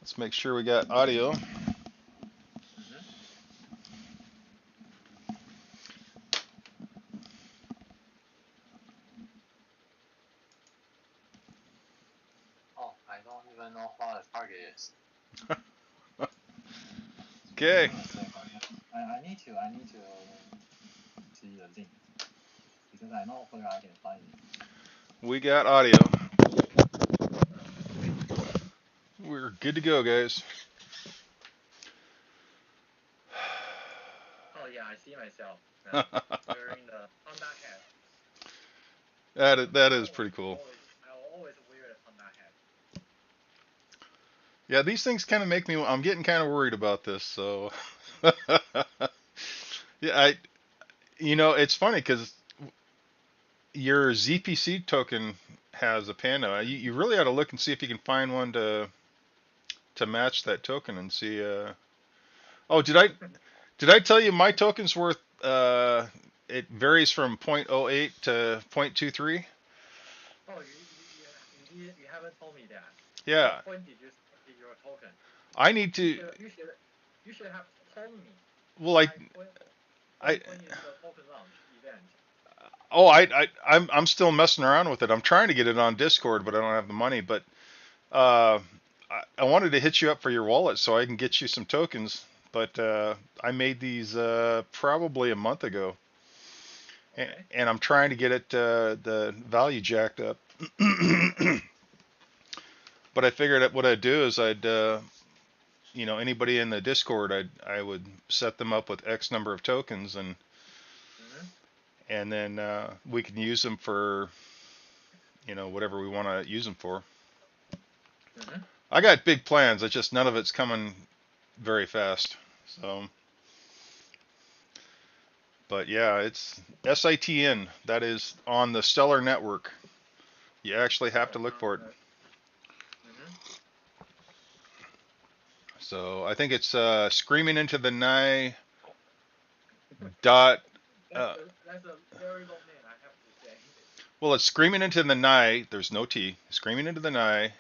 Let's make sure we got audio. Mm-hmm. Oh, I don't even know what a target is. Okay. Give me a second. I need to see the link because I know where I can find it. We got audio. We're good to go, guys. Oh yeah, I see myself now wearing the Honda hat. That is pretty cool. I always wear the Honda hat. Yeah, these things kind of make me. I'm getting kind of worried about this. So, yeah, it's funny because your ZPC token has a panda. You really ought to look and see if you can find one to match that token and see. Oh, did I tell you my token's worth? It varies from point oh 0.08 to 0.23. Oh, you haven't told me that. Yeah, What point did you get your token? I need You to. should you should you should have told me. Well, I, Like I, when is the token launch event? oh, I'm still messing around with it. I'm trying to get it on Discord, but I don't have the money. But uh, I wanted to hit you up for your wallet so I can get you some tokens. But I made these probably a month ago, Okay. and I'm trying to get it the value jacked up. But I figured that what I'd do is anybody in the Discord, I would set them up with X number of tokens, Mm-hmm. and then we can use them for whatever we want to use them for. Mm-hmm. I got big plans. It's just none of it's coming very fast. So, but yeah, it's SITN. That is on the Stellar Network. You actually have Oh, to look for it. mm-hmm. So I think it's screaming into the night dot. Uh, That's a very long name, I have to say. well, it's screaming into the night. There's no T. Screaming into the night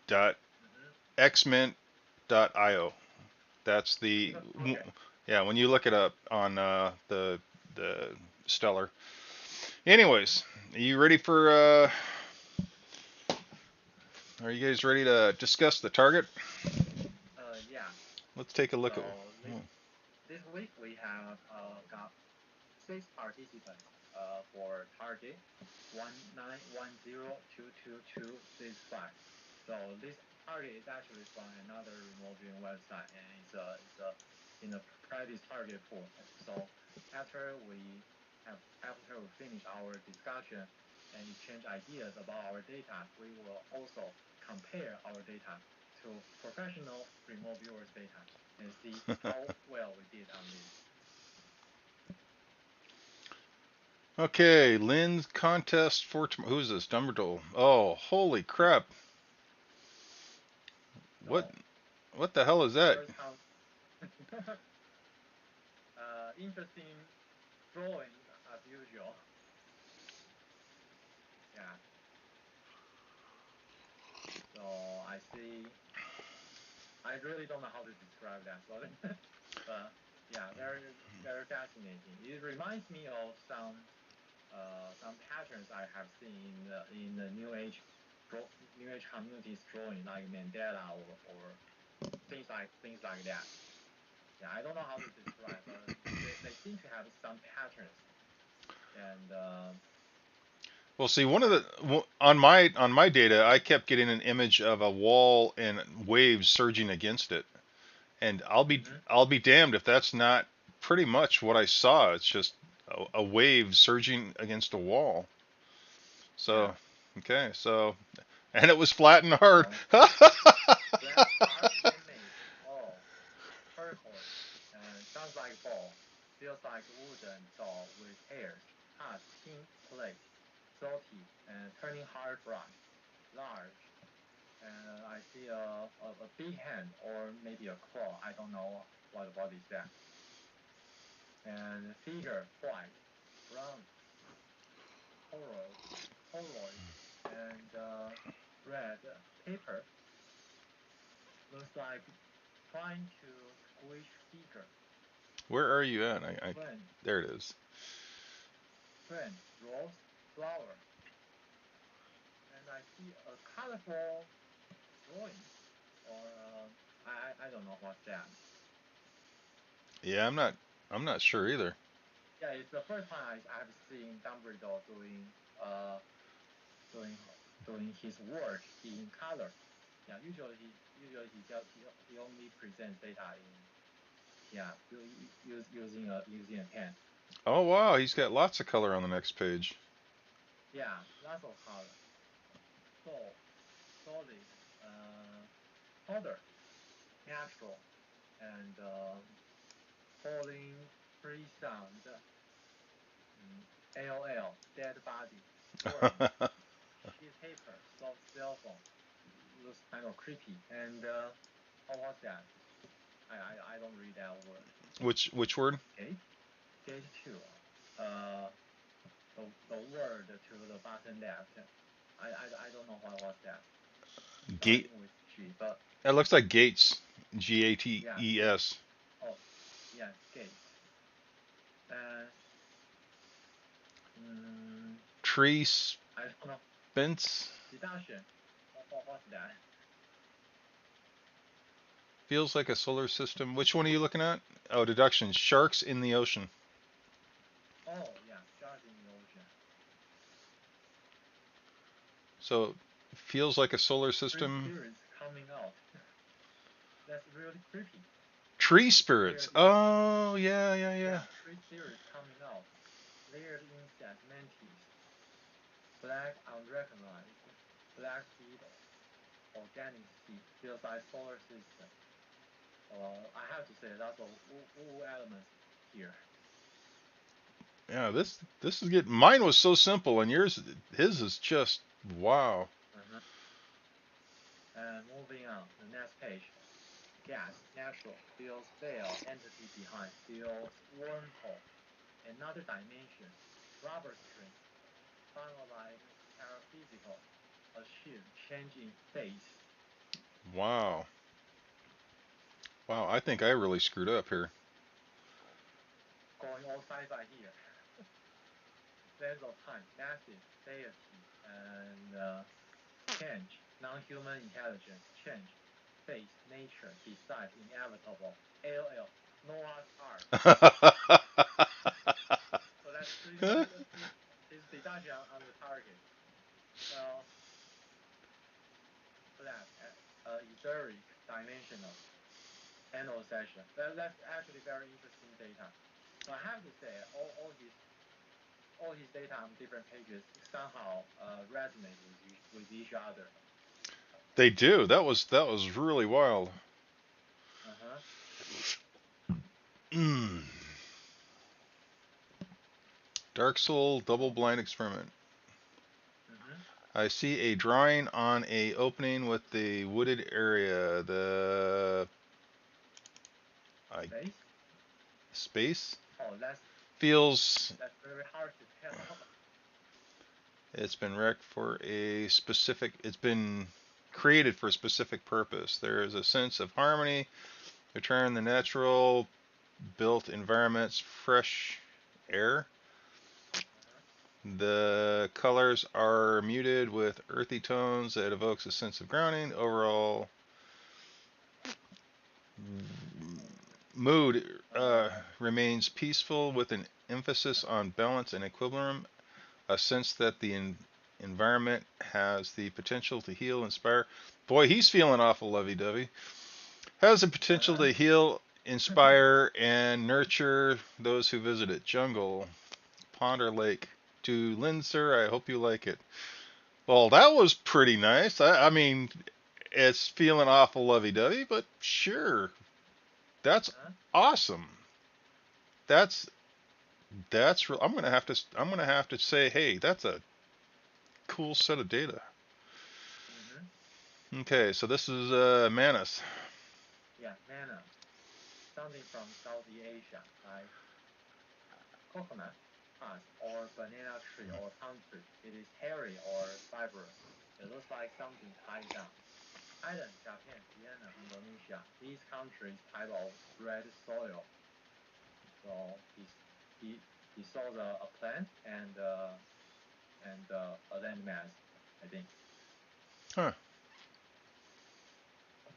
dot Mm-hmm. xmint dot io. That's the Okay. yeah. When you look it up on the Stellar. Anyways, are you ready for? Are you guys ready to discuss the target? Yeah. Let's take a look at. So this week we have got 6 participants for target 191022265. So this target is actually from another remote viewing website, and it's a in a private target pool. So after we finish our discussion and exchange ideas about our data, we will also compare our data to professional remote viewers data and see how well we did on this. Okay, Lynn's contest for who's this? Dumbledore. Oh, holy crap! What So what the hell is that? first come interesting drawing as usual. Yeah. So I see. I really don't know how to describe that, but but yeah, very fascinating. It reminds me of some patterns I have seen in the New Age communities drawing like Mandela or things like that. Yeah, I don't know how to describe, but they seem to have some patterns and Well, see, one of yeah. the on my data, I kept getting an image of a wall and waves surging against it, and Mm-hmm. I'll be damned if that's not pretty much what I saw. It's just a wave surging against a wall. Yeah. So, okay, so and it was flat and hard. So flat, hard, handmade. Oh, turquoise. And sounds like ball. Feels like wooden doll with hairs. Has pink plates. Salty and turning hard rock. Large. And I see a big hand or maybe a claw. I don't know what is that. And figure white, brown, poroid, poroid, and red paper. looks like trying to squish figure. Where are you at? Friend, There it is. friend, rose, flower, and I see a colorful drawing, or I don't know what's that. Yeah, I'm not sure either. Yeah, it's the first time I've seen Dumbledore doing doing his work in color. Yeah, usually he only presents data in yeah using a pen. Oh wow, he's got lots of color on the next page. Yeah, lots of color. So solid, uh, powder, natural, and falling free sound. LOL, dead body, worm, sheet paper, soft cell phone. Looks kind of creepy. And what was that? I don't read that word. Which word? Gate? Gate 2. Uh, the word to the bottom left. I don't know what was that. Gate. Starting with G, but It looks like Gates. G A T yeah, E gate. S. Oh, yeah, gate. Uh, Tree I don't know. Spence. Deduction. What's that? Feels like a solar system. Which one are you looking at? Oh, deduction. Sharks in the ocean. Oh, yeah, sharks in the ocean. So, feels like a solar Three system. spirits coming out. That's really creepy. Tree spirits. Layered insect. Oh, yeah, yeah, yeah. Yeah, three spirits coming out. Layered insect, mantis. Black unrecognized. Black beetle. Organic seed. Feels like solar system. I have to say that's all elements here. Yeah, this is getting. Mine was so simple, and his is just wow. Uh-huh. And moving on, the next page. Gas, natural, feels veil, entity behind, feels wormhole, another dimension, rubber string, finalized paraphysical, achieve, change in phase. Wow. Wow, I think I really screwed up here. Going all sci-fi here. Sense of time, massive, deity, and change, non-human intelligence, change, fate, nature, decide, inevitable, LL, Noah's Ark. So that's pretty much his deduction on the target. Well, flat, etheric, dimensional, annual session. That's actually very interesting data. So I have to say, all his data on different pages somehow resonate with each other. They do. That was really wild. Uh-huh. Mm. Dark Soul double blind experiment. Mm-hmm. I see a drawing on a opening with the wooded area. The I Space? space Oh, feels that's very hard to tell. it's been wrecked for a specific. It's been created for a specific purpose. There is a sense of harmony. Return the natural built environments, fresh air. Uh-huh. The colors are muted with earthy tones that evokes a sense of grounding. Overall mood remains peaceful with an emphasis on balance and equilibrium, a sense that the environment has the potential to heal, inspire. Boy, he's feeling awful lovey-dovey. Has the potential Uh-huh. to heal, inspire, and nurture those who visit it. Jungle, Ponder Lake. To Lindsay, I hope you like it. Well, that was pretty nice. I mean, it's feeling awful lovey-dovey, but sure, that's Uh-huh. awesome. That's I'm gonna have to say, hey, that's a cool set of data. Mm-hmm. Okay, so this is Manus. Yeah, mana. Something from Southeast Asia, like coconut, husk, or banana tree or palm tree. It is hairy or fibrous. It looks like something tied down. Thailand, Japan, Vietnam, Indonesia. These countries type of red soil. So he saw a plant and a landmass, I think. Huh.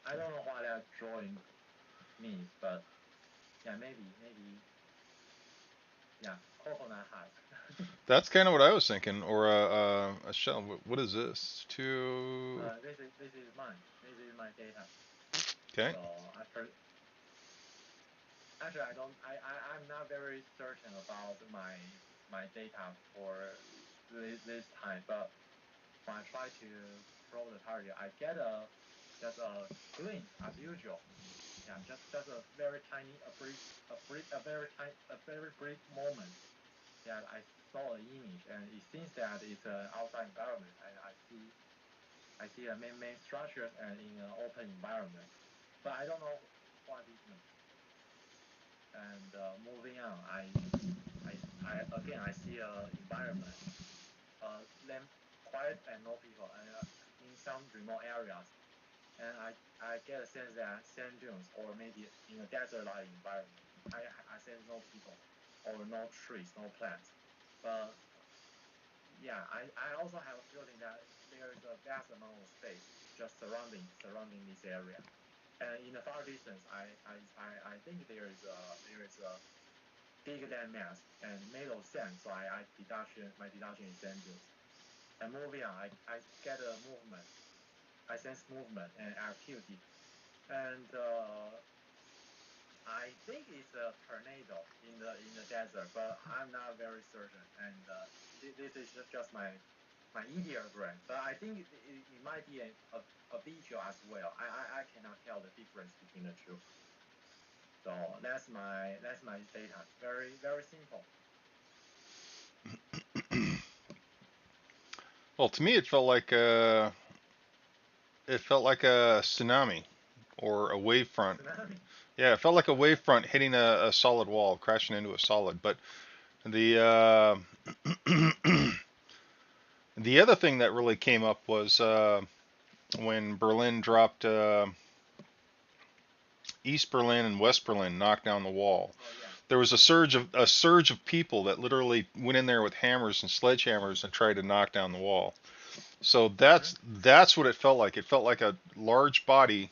I don't know what that drawing means, but yeah, maybe yeah, coconut hut. That's kind of what I was thinking. Or a shell. What is this? Two. This is mine. This is my data. Okay. So actually I don't I'm not very certain about my data for this time, but when I try to probe the target, I get just a glimpse as usual. Yeah, just a very tiny, a very brief moment that I saw an image, and it seems that it's an outside environment, and I see a main structures and in an open environment, but I don't know what this means. And moving on, I see a environment, them quiet and no people, and in some remote areas, and I get a sense that sand dunes or maybe in a desert-like environment, I sense no people or no trees, no plants, but yeah, I also have a feeling that there is a vast amount of space just surrounding this area. And in the far distance, I think there is a big land mass and made of sand. So my deduction is sand dunes. And moving on, I get a movement. I sense movement and activity, and I think it's a tornado in the desert, but I'm not very certain. And this is just my idiot brain, but I think it might be a video as well. I cannot tell the difference between the two. So that's my data. Very simple. Well, to me, it felt like a tsunami or a wave front. Tsunami. Yeah, it felt like a wave front hitting a solid wall, crashing into a solid. But the the other thing that really came up was when Berlin dropped East Berlin and West Berlin, knocked down the wall. Oh yeah. There was a surge of people that literally went in there with hammers and sledgehammers and tried to knock down the wall. So Mm-hmm. that's what it felt like. It felt like a large body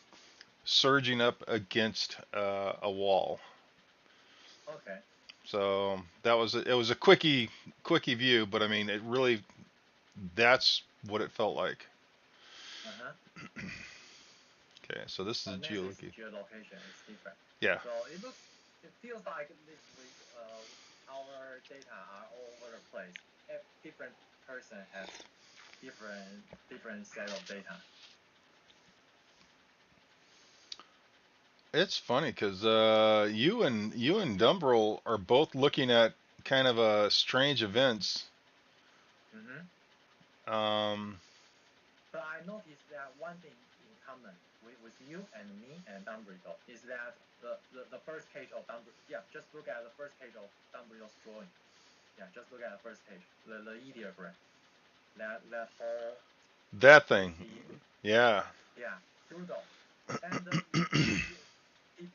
surging up against a wall. Okay. So it was a quickie view, but I mean it really that's what it felt like. Uh huh. Okay, so this is Next is geolocation. geolocation. It's different. Yeah, So it feels like this week our data are all over the place. Different person has different set of data. it's funny because you and Dumbrell are both looking at kind of strange events. Mm-hmm. Um, But I noticed that one thing in common with you and me and Dumbledore is that the first page of Dumbledore. Yeah, just look at the first page of Dumbledore's drawing. Yeah, just look at the first page. The ideogram. That whole that you thing. see. Yeah. Yeah, doodle. And you, did,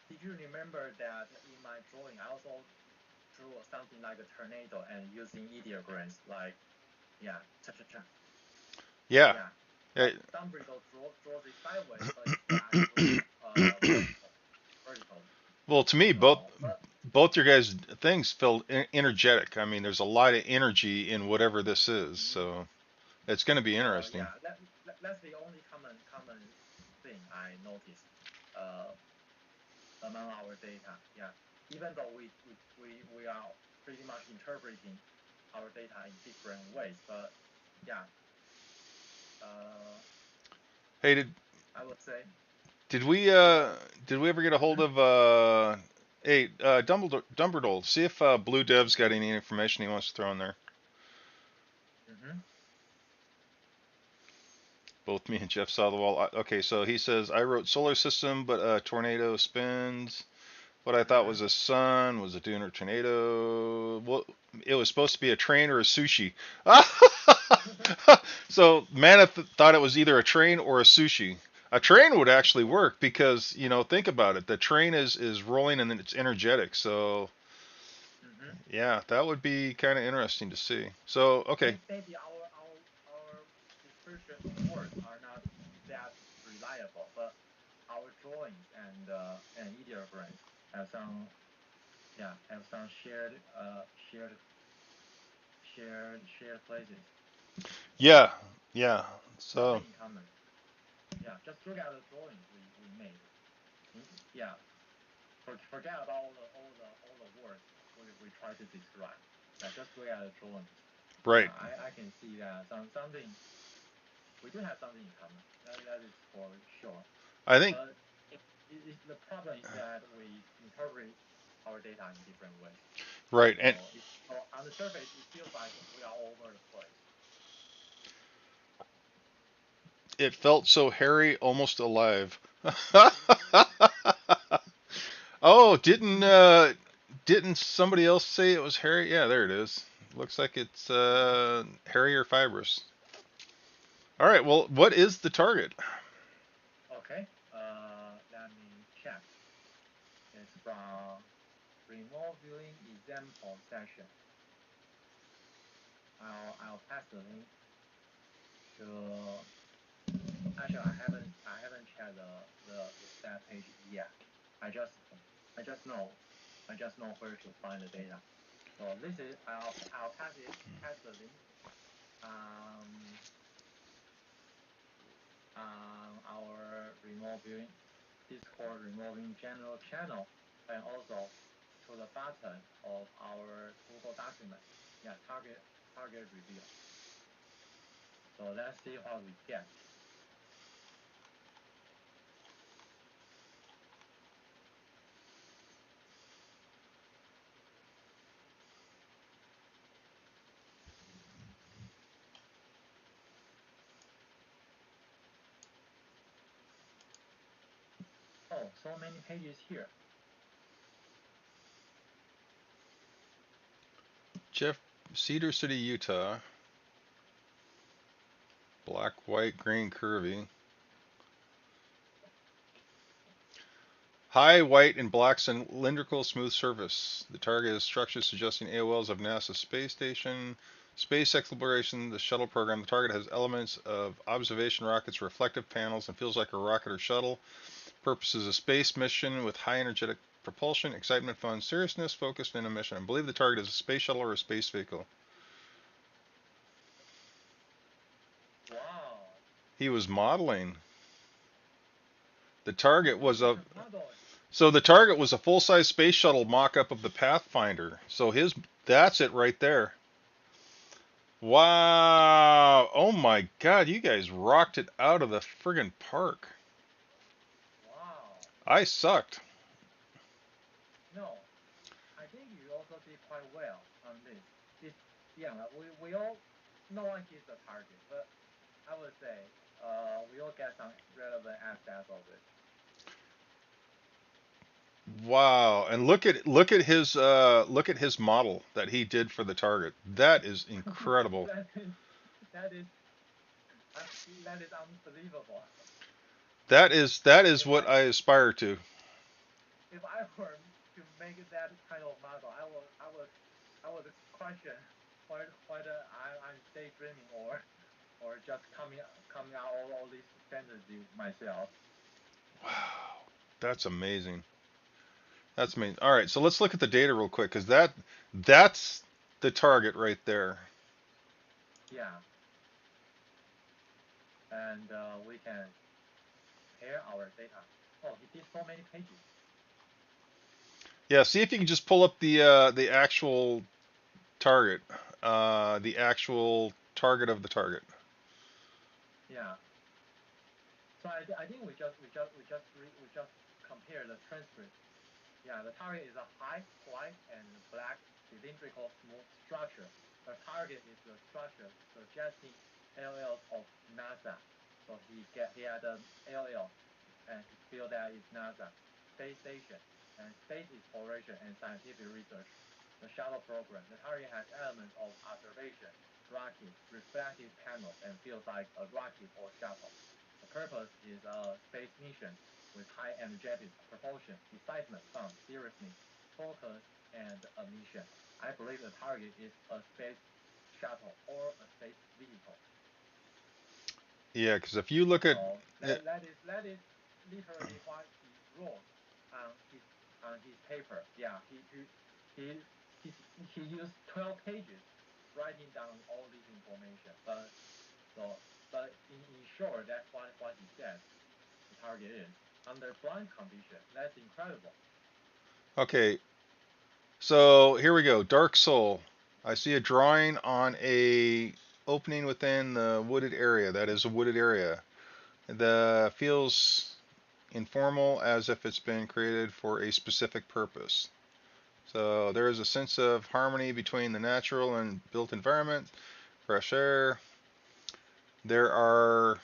did you remember that in my drawing I also drew something like a tornado and using ideograms like yeah cha cha cha. Yeah. Yeah, Yeah. but Dumbledore draws it sideways, but instead I drew vertically. Well, to me, So, but both your guys' things feel energetic. I mean, there's a lot of energy in whatever this is, mm-hmm. so it's going to be So interesting. yeah, that's the only common thing I noticed uh, among our data. Yeah, even though we are pretty much interpreting our data in different ways, but yeah, uh, Hey, I would say. did we did we ever get a hold Mm-hmm, of Dumbledore? See if Blue Dev's got any information he wants to throw in there. mm-hmm, Both me and Jeff saw the wall. Okay, so he says I wrote solar system, but a tornado spins. What I thought mm-hmm. was a sun was a dune or tornado. Well, it was supposed to be a train or a sushi. So Mana thought it was either a train or a sushi. A train would actually work because think about it. The train is rolling and then it's energetic. So Mm-hmm. yeah, that would be kind of interesting to see. So okay, Maybe our description of words are not that reliable, but our drawings and ideograms have some have some shared places, yeah, yeah. So something in common. Yeah, just look at the drawings we made. Yeah, forget about all the words we try to describe. Yeah, just look at the drawings. right. Yeah, I can see that something we do have something in common. That is for sure. I think But the problem is that we interpret our data in different ways. right, and So on the surface, it feels like we are all over the place. it felt so hairy, almost alive. Oh, didn't somebody else say it was hairy? Yeah, there it is. Looks like it's hairy or fibrous. All right. Well, what is the target? Okay, let me check. It's from remote viewing example section. I'll pass the link to. Actually, I haven't checked the stat page yet. I just I just know I just know where to find the data. So this is I'll pass the link um our remote viewing Discord removing general channel, and also to the button of our Google document. Yeah, target reveal. So let's see what we get. Oh, so many pages here. Jeff, Cedar City, Utah. Black, white, green, curvy. High, white, and black cylindrical smooth surface. The target is structures suggesting AOLs of NASA's space station. Space exploration, the shuttle program. The target has elements of observation rockets, reflective panels, and feels like a rocket or shuttle. Purpose is a space mission with high energetic propulsion, excitement, fun, seriousness, focused, and a mission. I believe the target is a space shuttle or a space vehicle. Wow. He was modeling. The target Oh, was he's a a model. So the target was a full-size space shuttle mock-up of the Pathfinder. So that's it right there. Wow. Oh my God, you guys rocked it out of the friggin' park. Wow. I sucked. No, I think you also did quite well on this. It's yeah, we all no one hits the target, but I would say we all get some relevant aspects of it. Wow. And look at his model that he did for the target. That is incredible. that is that is that is unbelievable. That is If what I I aspire to. if I were to make that kind of model, I would question whether I'm daydreaming or just coming out all this fantasy myself. Wow. That's amazing. That's amazing. All right, so let's look at the data real quick because that's the target right there. Yeah, and we can pair our data. Oh, he did so many pages. Yeah, see if you can just pull up the actual target, the actual target of the target. Yeah. So I think we just compare the transcript. Yeah, the target is a high white and black cylindrical smooth structure. The target is the structure suggesting LLs of NASA. So he had an LL and he feel that it's NASA space station and space exploration and scientific research. The shuttle program. The target has elements of observation, rocket, reflective panels, and feels like a rocket or shuttle. purpose is a space mission with high energetic propulsion, excitement, fun, seriousness, focus, and a mission. I believe the target is a space shuttle or a space vehicle. Yeah, because if you look at So it, that is literally what he wrote on his paper. Yeah, he he he used 12 pages writing down all this information. But in short, that's what he said. The target is under blind condition. That's incredible. okay, so here we go. Dark Soul. I see a drawing on a opening within the wooded area. That is a wooded area. The feels informal, as if it's been created for a specific purpose. So there is a sense of harmony between the natural and built environment, fresh air. There are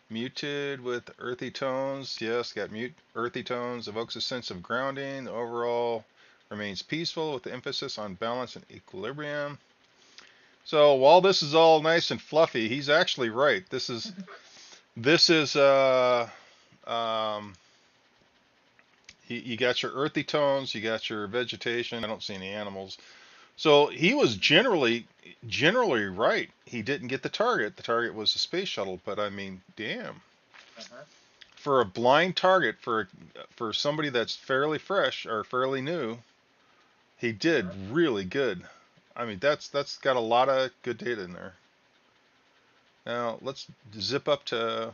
muted with earthy tones. Yes, got mute earthy tones. Evokes a sense of grounding. The overall remains peaceful with the emphasis on balance and equilibrium. So while this is all nice and fluffy, he's actually right. This is um, you got your earthy tones, you got your vegetation. I don't see any animals. So he was generally right. He didn't get the target. The target was the space shuttle, but I mean, damn. Uh-huh. For a blind target for somebody that's fairly fresh or fairly new, he did Uh-huh. really good. I mean, that's got a lot of good data in there. Now let's zip up to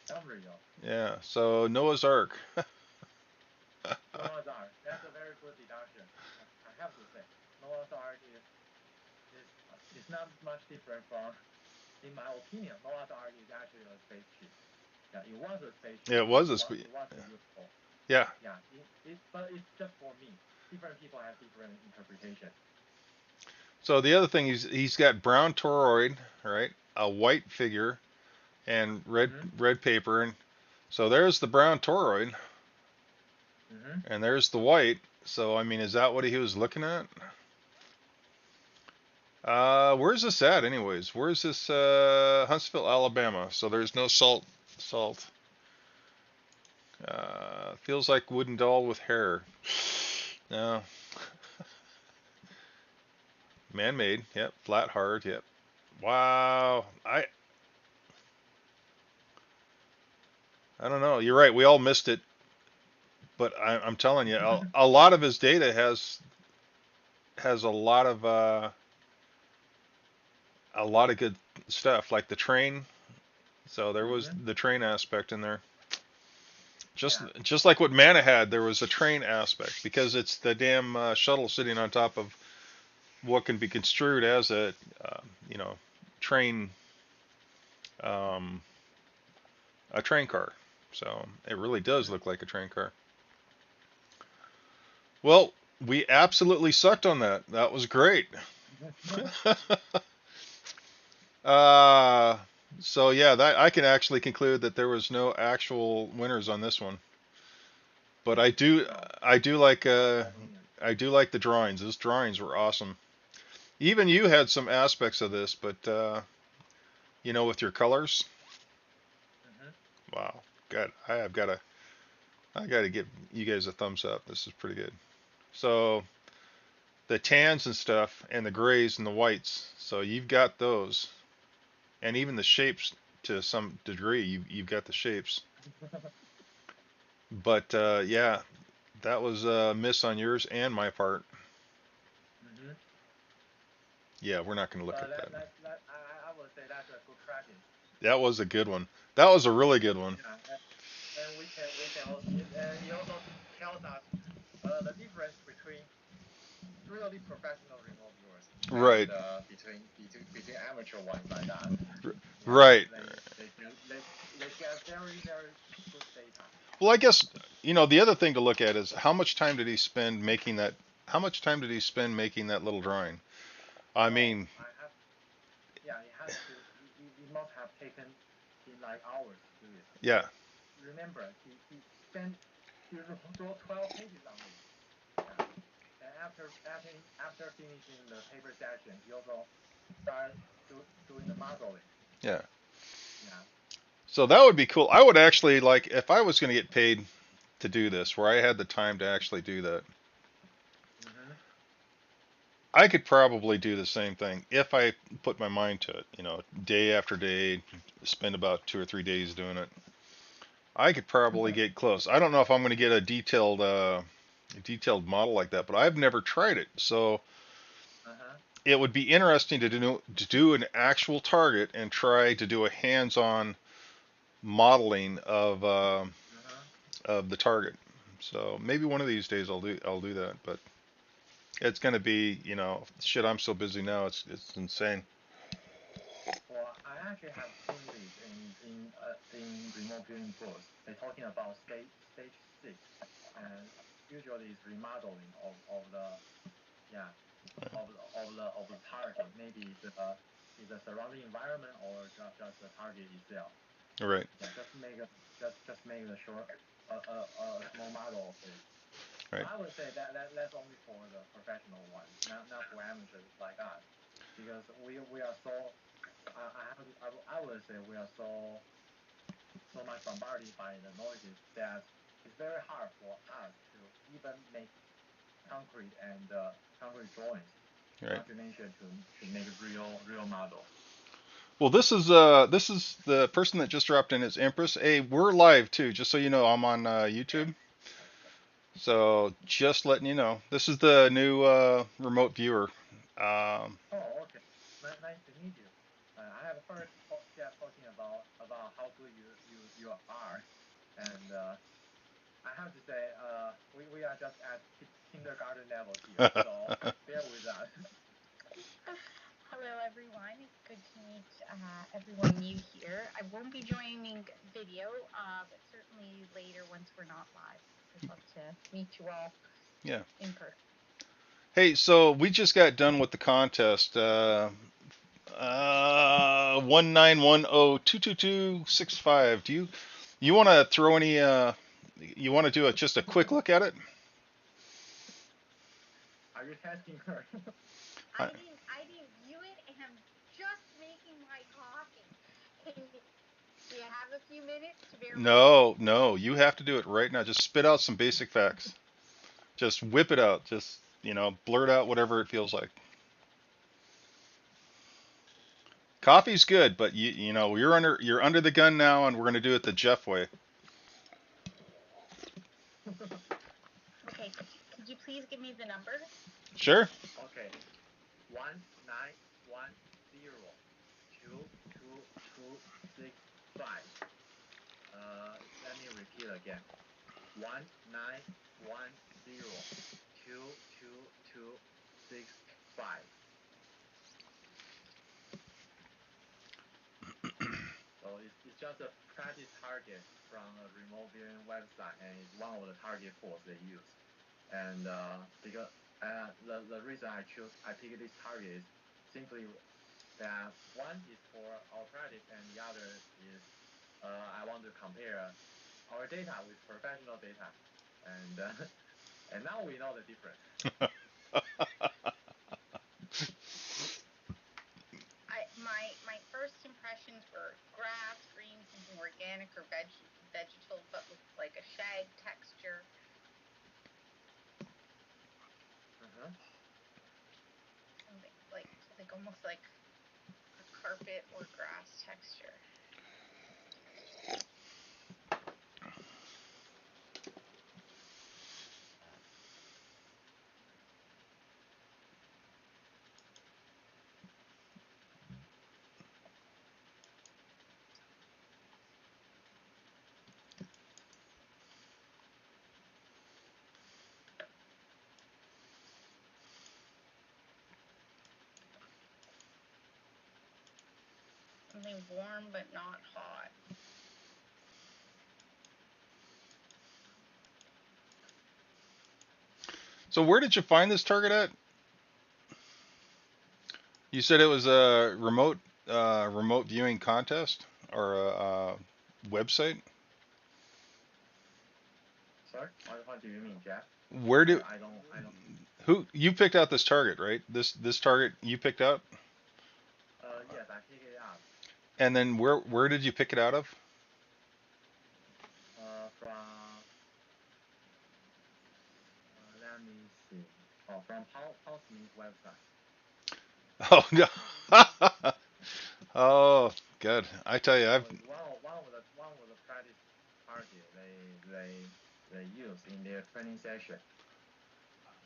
Unreal. yeah. So Noah's Ark. Noah's Ark. That's a very good deduction. I have to say, Noah's Ark is not much different from, in my opinion, Noah's Ark is actually a spaceship. Yeah, it was a spaceship. Yeah, it was a It was useful. yeah. Yeah, but it's just for me. Different people have different interpretation. So the other thing he's got brown toroid, right? A white figure and Mm-hmm. red paper, and so there's the brown toroid, Mm-hmm. and there's the white. So I mean, is that what he was looking at? Where's this at, anyways? Where's this? Huntsville, Alabama. So there's no salt. Feels like wooden doll with hair. No, man-made. Yep, flat hard. Yep. Wow. I don't know. You're right. We all missed it, but I'm telling you, a lot of his data has a lot of good stuff, like the train. So there was Mm-hmm. the train aspect in there. Just Yeah. just like what Mana had, there was a train aspect because it's the damn shuttle sitting on top of what can be construed as a you know train um, a train car. So it really does Mm-hmm. look like a train car. Well, we absolutely sucked on that. That was great. uh, so yeah, that I can actually conclude that there was no actual winners on this one. But No, I do like no winner. I do like the drawings. Those drawings were awesome. Even you had some aspects of this, but with your colors, Mm-hmm. wow, God, I gotta give you guys a thumbs up. This is pretty good. So the tans and stuff, and the grays and the whites. So you've got those, and even the shapes to some degree. You've got the shapes. But yeah, that was a miss on yours and my part. Mm-hmm. Yeah, we're not gonna look But at that. I would say that's a good practice. That was a good one. That was a really good one. Yeah, and we can also, and it also tells us the difference between really professional remote viewers and Right. between amateur ones like that. Yeah, Right. they get very very good data. Well, I guess the other thing to look at is how much time did he spend making that? How much time did he spend making that little drawing? I Oh, mean, I have. Yeah, it has to. It must have taken him like hours to do it yeah. because remember he wrote 12 pages on this. Yeah, and after finishing the paper session, he also started doing the modeling. Yeah. Yeah. So that would be cool. I would actually like if I was going to get paid to do this, where I had the time to actually do that. Mm-hmm. I could probably do the same thing if I put my mind to it. Day after day, spend about 2 or 3 days doing it. I could probably get close. I don't know if I'm going to get a detailed model like that, but I've never tried it. So Uh-huh. it would be interesting to do an actual target and try to do a hands-on modeling Uh-huh. of the target. So maybe one of these days I'll do that, but it's going to be shit. I'm so busy now. It's insane. Well, I actually have seen this in remote viewing books. They're talking about stage 6, and usually it's remodeling of the yeah of the target. Maybe is the surrounding environment or just the target itself. Right, Yeah, just make a short a small model of it. right, But I would say that's only for the professional ones, not for amateurs like us, because we are so I would say we are so much bombarded by the noises that it's very hard for us to even make concrete and concrete drawings, right. not to mention to make real models. Well, this is the person that just dropped in is Empress. Hey, we're live too, just so you know. I'm on Okay. YouTube, so just letting you know. This is the new remote viewer. Oh, okay. Nice to meet you. I have heard Jeff talking about how good you are, and I have to say, we are just at kindergarten level here, so bear with us. Hello, everyone. It's good to meet everyone new here. I won't be joining video, but certainly later once we're not live. I'd love to meet you all Yeah. in person. Hey, so we just got done with the contest. 191022265. Do you want to throw any? You want to do just a quick look at it? Are you testing her? I, I didn't view it, and I'm just making my coffee. Do you have a few minutes to bear with me? no, no. You have to do it right now. Just spit out some basic facts. Just whip it out. Just blurt out whatever it feels like. Coffee's good, but you're under the gun now, and we're gonna do it the Jeff way. Okay, could you please give me the number? Sure. Okay, 191022265. Let me repeat again. 191022265. So it's just a practice target from a remote viewing website, and it's one of the target pools they use. And because the reason I picked this target is simply that one is for our practice, and the other is I want to compare our data with professional data, and and now we know the difference. My first impressions were grass, green, something organic or vegetal, but with like a shag texture. Uh-huh. Something like almost like a carpet or grass texture. Something warm but not hot. So where did you find this target at? You said it was a remote viewing contest or a website. Sorry, what do you mean, Jeff? Where do I don't. who you picked out this target, right? This target you picked out. Yes, I pick it up. And then where did you pick it out of? From let me see. Oh, from Paul Smith's website. Oh no. Oh, good. I tell you, I've Was one of the practice target they use in their training session.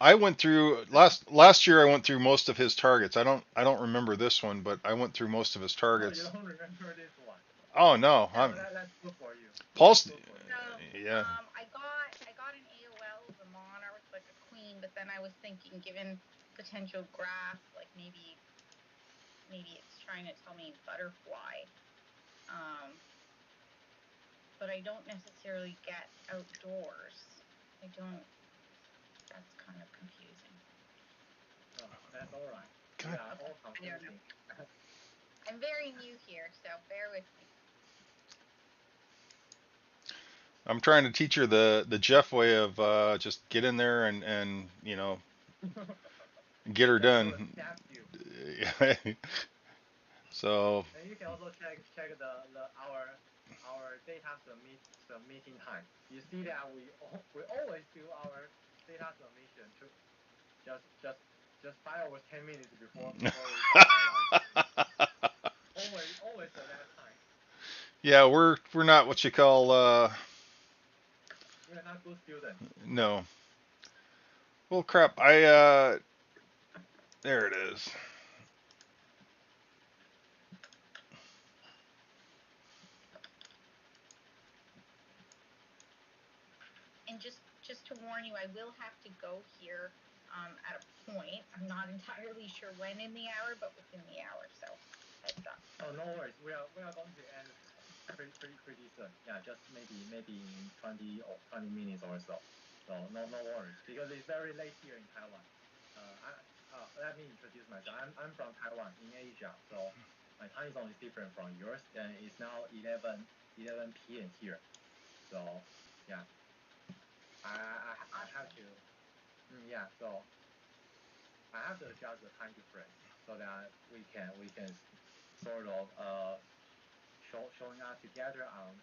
I went through last year. I went through most of his targets. I don't remember this one, but I went through most of his Oh, you targets. don't remember this one? Oh no, Yeah, but that's good for you. That's Paul's. good for you. So, Yeah. I got an AOL of a monarch, like a queen, but then I was thinking, given potential graph, like maybe it's trying to tell me butterfly. But I don't necessarily get outdoors. I don't. That's kind of confusing. Oh, that's all right. God. We are all I don't know. confusing. I'm very new here, so bear with me. I'm trying to teach her the Jeff way of just get in there and get her Just do done. a step view. So And you can also check our data submitting time. You see that we always do our data submission to just 5 or 10 minutes before we start our always at that time. yeah, we're not what you call We are not good students. no. Well, crap. I there it is. And just to warn you, I will have to go here at a point. I'm not entirely sure when in the hour, but within the hour. So heads up. Oh, no worries. We are going to end pretty soon. Yeah, just maybe in 20 minutes or so. So no worries because it's very late here in Taiwan. Let me introduce myself. I'm from Taiwan in Asia, so my time zone is different from yours, and it's now 11 p.m. here. So yeah, I have to yeah. So I have to adjust the time difference so that we can sort of showing up together on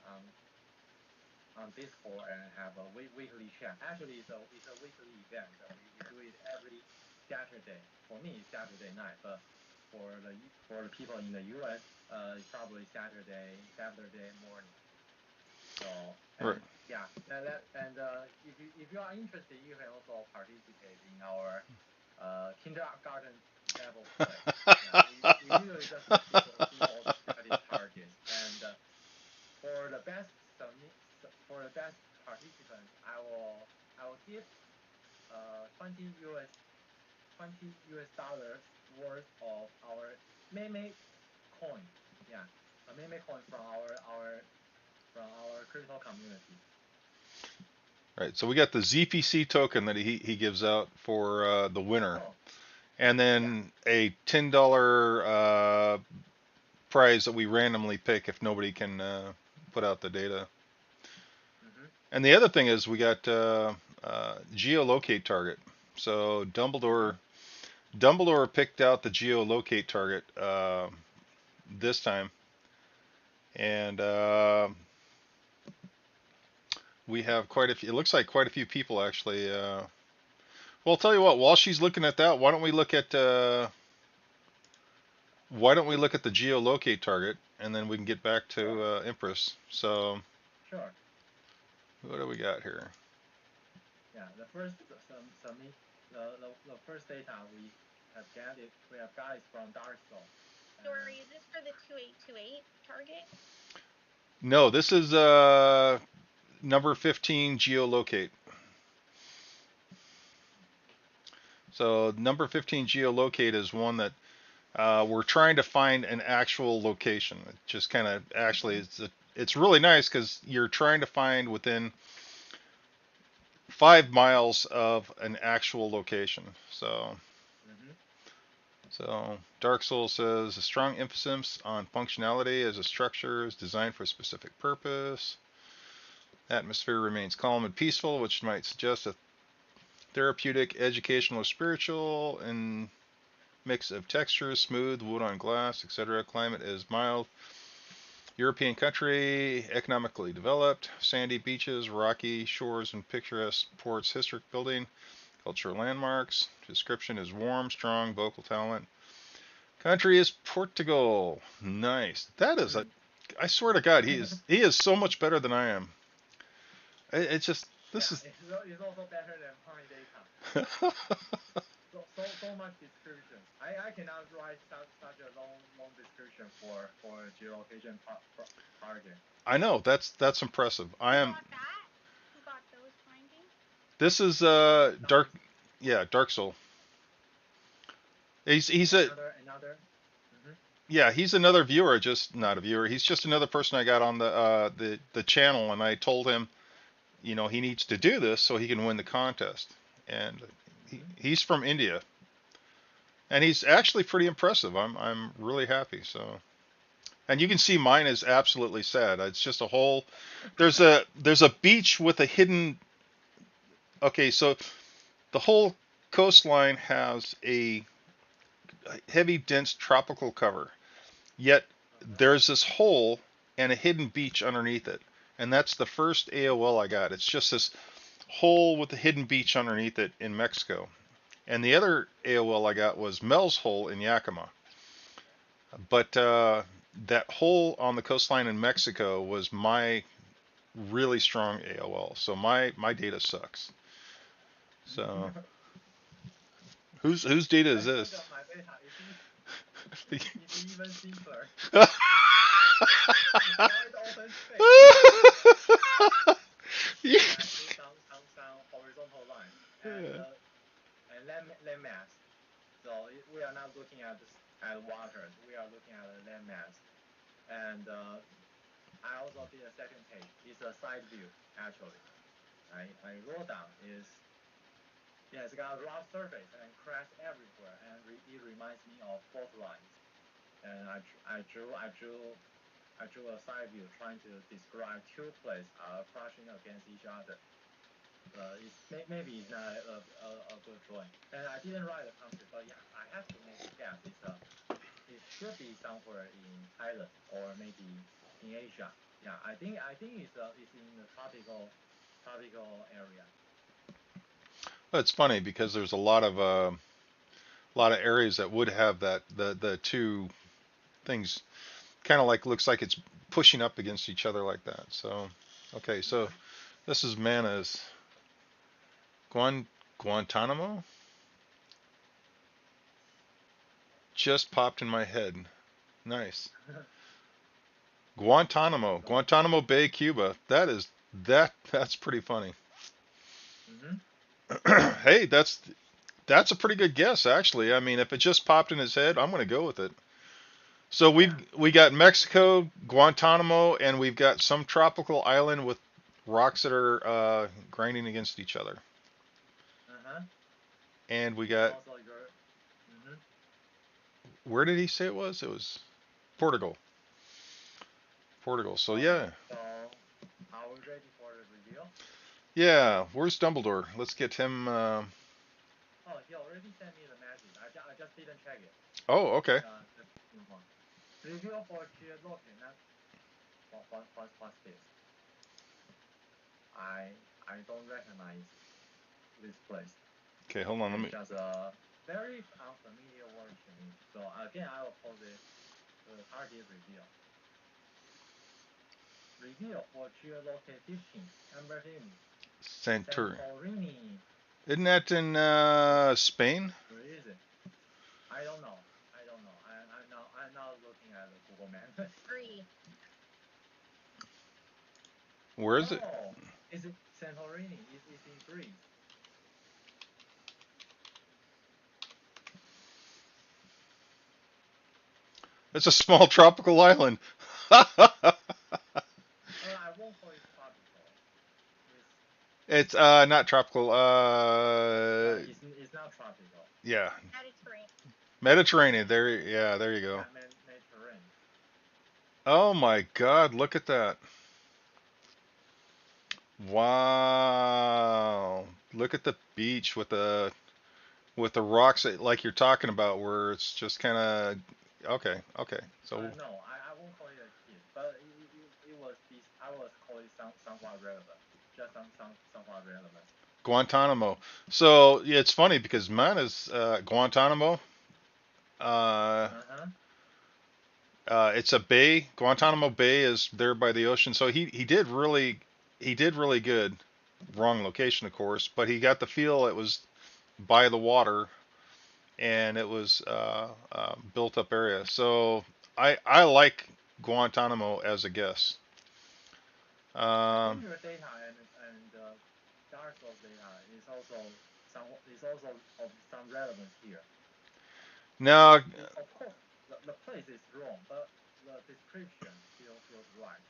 Discord and have a weekly chat. Actually, it's a weekly event. We do it every Saturday. For me, it's Saturday night, but for the people in the U.S., it's probably Saturday morning. So Right. and yeah, if you are interested, you can also participate in our kindergarten level play. Yeah, we usually just do simple study targets, and for the best participants, I will give 20 US dollars worth of our meme coin. Yeah, a meme coin from our crypto community. Right. So we got the ZPC token that he gives out for the winner, Oh, and then a $10 prize that we randomly pick if nobody can put out the data. mm-hmm. And the other thing is we got geolocate target. So Dumbledore picked out the geolocate target this time, and we have quite a few. It looks like quite a few people actually. Well, I'll tell you what. While she's looking at that, why don't we look at the geolocate target, and then we can get back to Empress. So Sure. what do we got here? Yeah, the first submit the first data we have got is from Dark Soul. Sorry, is this for the 2828 target? No, this is number 15 geolocate. So number 15 geolocate is one that we're trying to find an actual location. It just kind of actually it's really nice because you're trying to find within 5 miles of an actual location. So Mm-hmm. so Dark Souls says a strong emphasis on functionality as a structure is designed for a specific purpose. Atmosphere remains calm and peaceful, which might suggest a therapeutic, educational, spiritual, and mix of textures, smooth, wood on glass, etc. Climate is mild, European country, economically developed, sandy beaches, rocky shores, and picturesque ports, historic building, cultural landmarks. Description is warm, strong, vocal talent. Country is Portugal. Nice. That is a. I swear to God, he is so much better than I am. It's just this Yeah, is. it's also better than point data. So much description. I cannot write such a long description for geolocation target. I know that's impressive. I Who am. got that? Who got those findings? This is dark. Yeah, Dark Soul. He's a Another. Mm-hmm. yeah, he's another viewer, just not a viewer. He's just another person I got on the channel, and I told him, he needs to do this so he can win the contest. And he's from India, and he's actually pretty impressive. I'm really happy. So, and you can see mine is absolutely sad. It's just a whole. There's a beach with a hidden. Okay, so the whole coastline has a heavy, dense tropical cover. Yet there's this hole and a hidden beach underneath it. And that's the first AOL I got. It's just this hole with a hidden beach underneath it in Mexico. And the other AOL I got was Mel's Hole in Yakima. But that hole on the coastline in Mexico was my really strong AOL. So my data sucks. So whose data is I think this? my data is even simpler. It's open space. Yeah. I see some horizontal lines and land mass. So we are not looking at water. We are looking at the land mass. And I also did a second page. It's a side view actually. I wrote down is it's got a rough surface and cracks everywhere, and it reminds me of fault lines. And I drew a side view trying to describe two plates crashing against each other. Maybe it's not a good drawing. And I didn't write a concept, but yeah, I have to make a guess. It should be somewhere in Thailand or maybe in Asia. Yeah, I think it's in the tropical area. Well, it's funny because there's a lot of areas that would have that the two things kind of like looks like it's pushing up against each other like that. So okay, so this is Mana's Guantanamo. Just popped in my head. Nice. Guantanamo Bay, Cuba. That's pretty funny. Mm-hmm. Hey, that's a pretty good guess actually. I mean, if it just popped in his head, I'm going to go with it. So we got Mexico, Guantanamo, and we've got some tropical island with rocks that are grinding against each other. Uh-huh. And we got Also your mm-hmm. where did he say it was? It was Portugal. Portugal. So Okay. yeah, So are we ready for the reveal? yeah. Where's Dumbledore? Let's get him. Oh, he already sent me the message. I just didn't check it. Oh, okay. Reveal for Chiroki. What's this? I don't recognize this place. Okay, hold on. Let me. It's just a very unfamiliar word to me. So again, I will pose it to the target reveal. Reveal for Chiroki 15. Number 15. Santorini. Isn't that in Spain? Where is it? I don't know. I'm not looking at the Google map. Greece. Where is it? Oh, is it Santorini? It's in Greece. It's a small tropical island. I won't call it tropical. It's not tropical. It's not tropical. Yeah, Mediterranean. Mediterranean. There you go. Yeah, Mediterranean. Oh my God, look at that. Wow. Look at the beach with the rocks like you're talking about where it's just kind of okay. So No, I won't call it a kid, but I was call it somewhat relevant, just somewhat relevant. Guantanamo. So yeah, it's funny because mine is Guantanamo. Uh, Uh-huh. it's a bay. Guantanamo Bay is there by the ocean. So he did really good. Wrong location, of course, but he got the feel it was by the water and it was built up area. So I like Guantanamo as a guess. I think Um, your data and Darso's data is also of some relevance here. now, Of course, the place is wrong, but the description still feels right.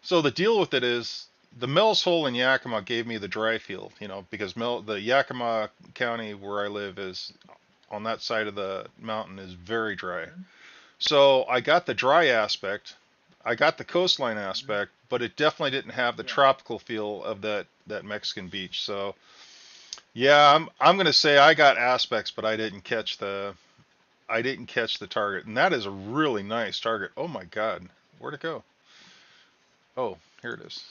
so the deal with it is the Mills Hole in Yakima gave me the dry field, because the Yakima County where I live is on that side of the mountain is very dry. Mm-hmm. So I got the dry aspect, I got the coastline Mm-hmm. aspect, but it definitely didn't have the Yeah. tropical feel of that Mexican beach. So yeah, I'm gonna say I got aspects, but I didn't catch the target, and that is a really nice target. Oh my God, where'd it go? Oh, here it is.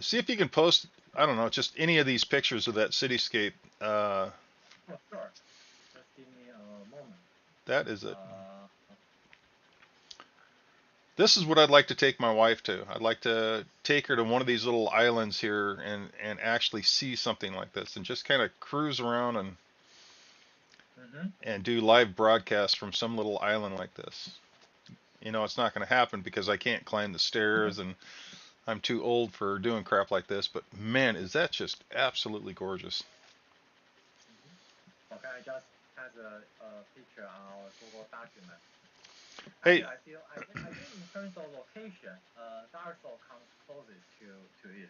See if you can post, I don't know, just any of these pictures of that cityscape. Uh, Oh, sure. Just give me a moment. that is it. Uh, This is what I'd like to take my wife to. I'd like to take her to one of these little islands here and actually see something like this and just kind of cruise around mm-hmm. and do live broadcasts from some little island like this. It's not going to happen because I can't climb the stairs and I'm too old for doing crap like this. But man, is that just absolutely gorgeous. Okay, I just has a picture on our Google document. Hey, Actually, I think in terms of location, Darso comes closest to it.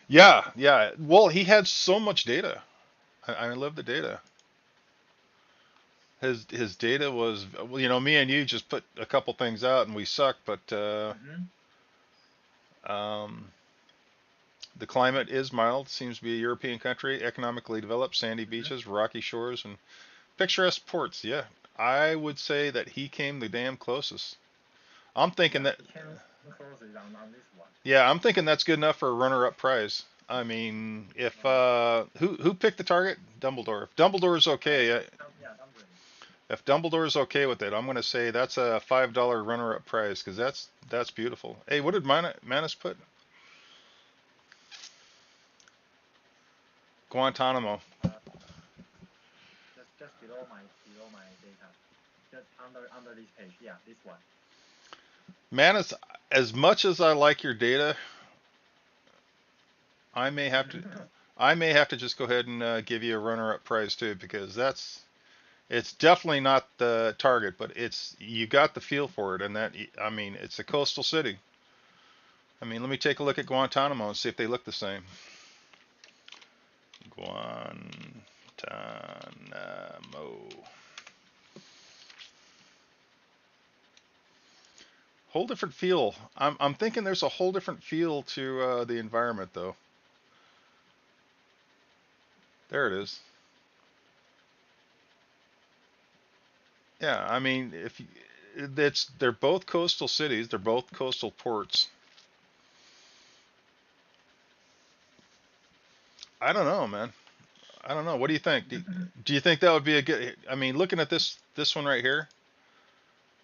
yeah, yeah. Well, he had so much data. I love the data. His data was, well, me and you just put a couple things out and we suck, but Mm-hmm. um, the climate is mild. Seems to be a European country, economically developed, sandy Mm-hmm. beaches, rocky shores, and picturesque ports. Yeah, I would say that he came the damn closest. I'm thinking Yeah, that. he came closest on this one. Yeah, I'm thinking that's good enough for a runner-up prize. I mean, if Uh, who picked the target? Dumbledore. If Dumbledore's okay, yeah, Dumpling. if Dumbledore's okay with it, I'm going to say that's a $5 runner-up prize because that's beautiful. Hey, what did Manus put? Guantanamo. Uh, just below my data. Just under this page. Yeah, this one. Manus, as much as I like your data, I may have to I may have to just go ahead and give you a runner-up prize too because it's definitely not the target, but it's you got the feel for it, and that I mean it's a coastal city. I mean, let me take a look at Guantanamo and see if they look the same. Guantanamo. Whole different feel. I'm thinking there's a whole different feel to the environment though. There it is. Yeah, I mean, if you, it's they're both coastal cities, they're both coastal ports. I don't know, man. I don't know. What do you think? Do you think that would be a good? I mean, looking at this one right here,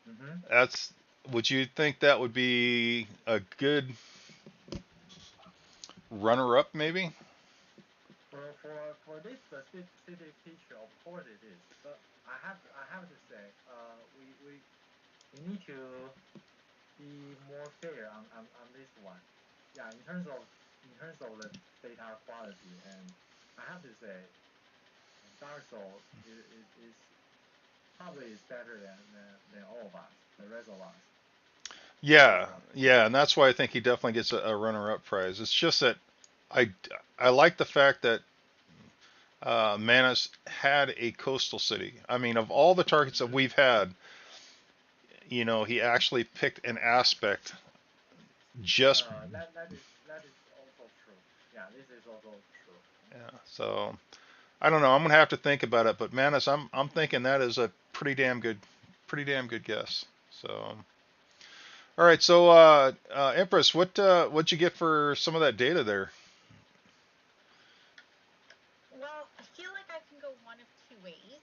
Mm-hmm. that's. Would you think that would be a good runner-up, maybe? For this specific picture, of course it is. But I have to say, we need to be more fair on this one. Yeah, in terms of the data quality, and I have to say, Darso is probably is better than all of us, the rest of us on this Yeah, one. yeah, and that's why I think he definitely gets a runner-up prize. It's just that I I like the fact that Manus had a coastal city. I mean, of all the targets that Mm-hmm. we've had, he actually picked an aspect just. That is also true. Yeah, this is also true. Yeah, so I don't know. I'm gonna have to think about it, but Manus, I'm thinking that is a pretty damn good guess. So, all right. So, Empress, what'd you get for some of that data there? Well, I feel like I can go one of two ways.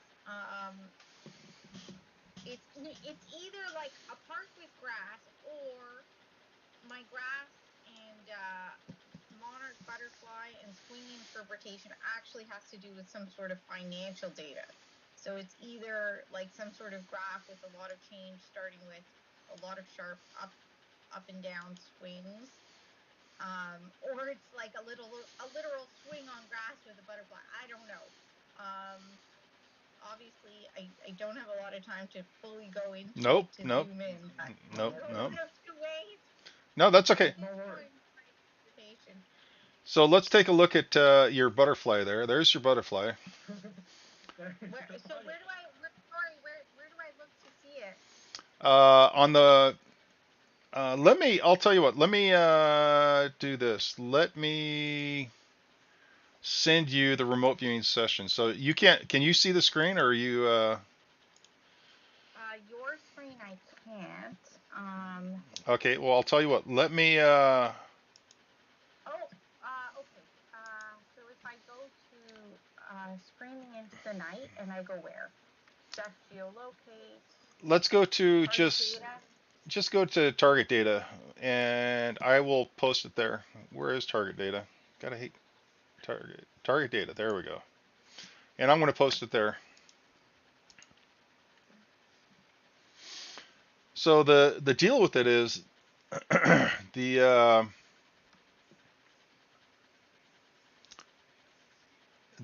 It's either like a park with grass, or my grass and monarch butterfly and swing interpretation actually has to do with some sort of financial data. So it's either like some sort of graph with a lot of change, starting with a lot of sharp up and down swings, or it's like a literal swing on grass with a butterfly. I don't know. Obviously, I don't have a lot of time to fully go into Nope, it to nope, zoom in. But nope, nope. one of two ways. No, that's I okay. can No worries. join my interpretation. So let's take a look at your butterfly there. There's your butterfly. Where do I look to see it? On the I'll tell you what. Let me do this. Let me send you the remote viewing session. So can you see the screen, or are you? Your screen I can't. Okay. Well, I'll tell you what. Let me. Okay. So if I go to Screaming into the Night and I go where? Just geolocate, Let's go to target data. just go to target data, and I will post it there. Where is target data? Gotta hate target data. There we go. And I'm going to post it there. So the deal with it is the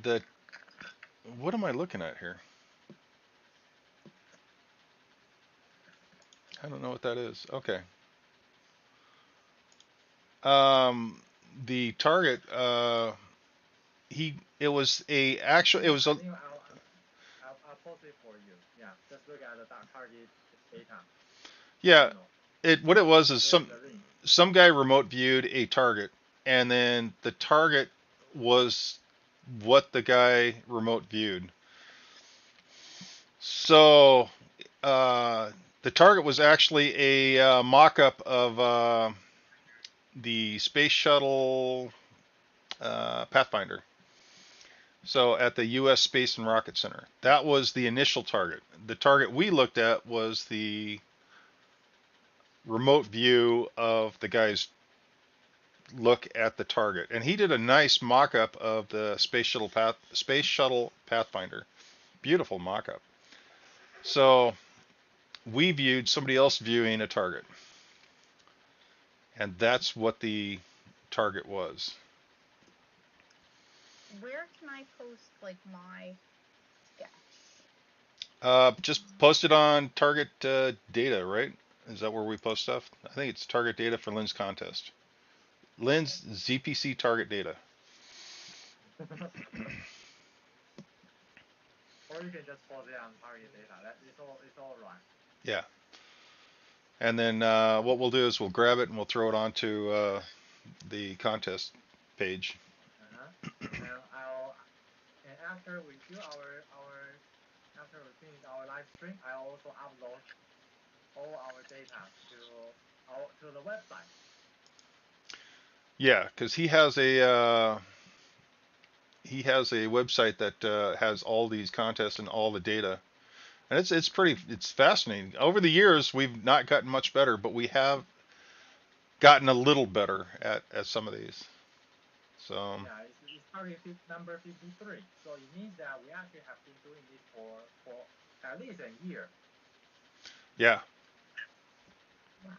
the what am I looking at here? I don't know what that is. Okay. Um, the target he it was a actual it was I a think I'll post it for you. Yeah, just look at the target data. yeah, You know, it what it was is where's the link? some guy remote viewed a target, and then the target was what the guy remote viewed. So the target was actually a mock-up of the Space Shuttle Pathfinder. So at the U.S. Space and Rocket Center, that was the initial target. The target we looked at was the remote view of the guy's look at the target, and he did a nice mock-up of the Space Shuttle Pathfinder. Beautiful mock-up. So we viewed somebody else viewing a target, and that's what the target was. Where can I post like my sketch? Just post it on target data, right? Is that where we post stuff? I think it's target data for Lynn's contest. Lynn's ZPC target data. Or you can just post it on target data. It's all right. Yeah. And then what we'll do is we'll grab it and we'll throw it onto the contest page. And after we do after we finish our live stream, I also upload all our data to the website. Yeah, because he has a website that has all these contests and all the data, and it's fascinating. Over the years, we've not gotten much better, but we have gotten a little better at some of these. So Yeah, it's target number 53. So it means that we actually have been doing this for at least a year. yeah, Wow.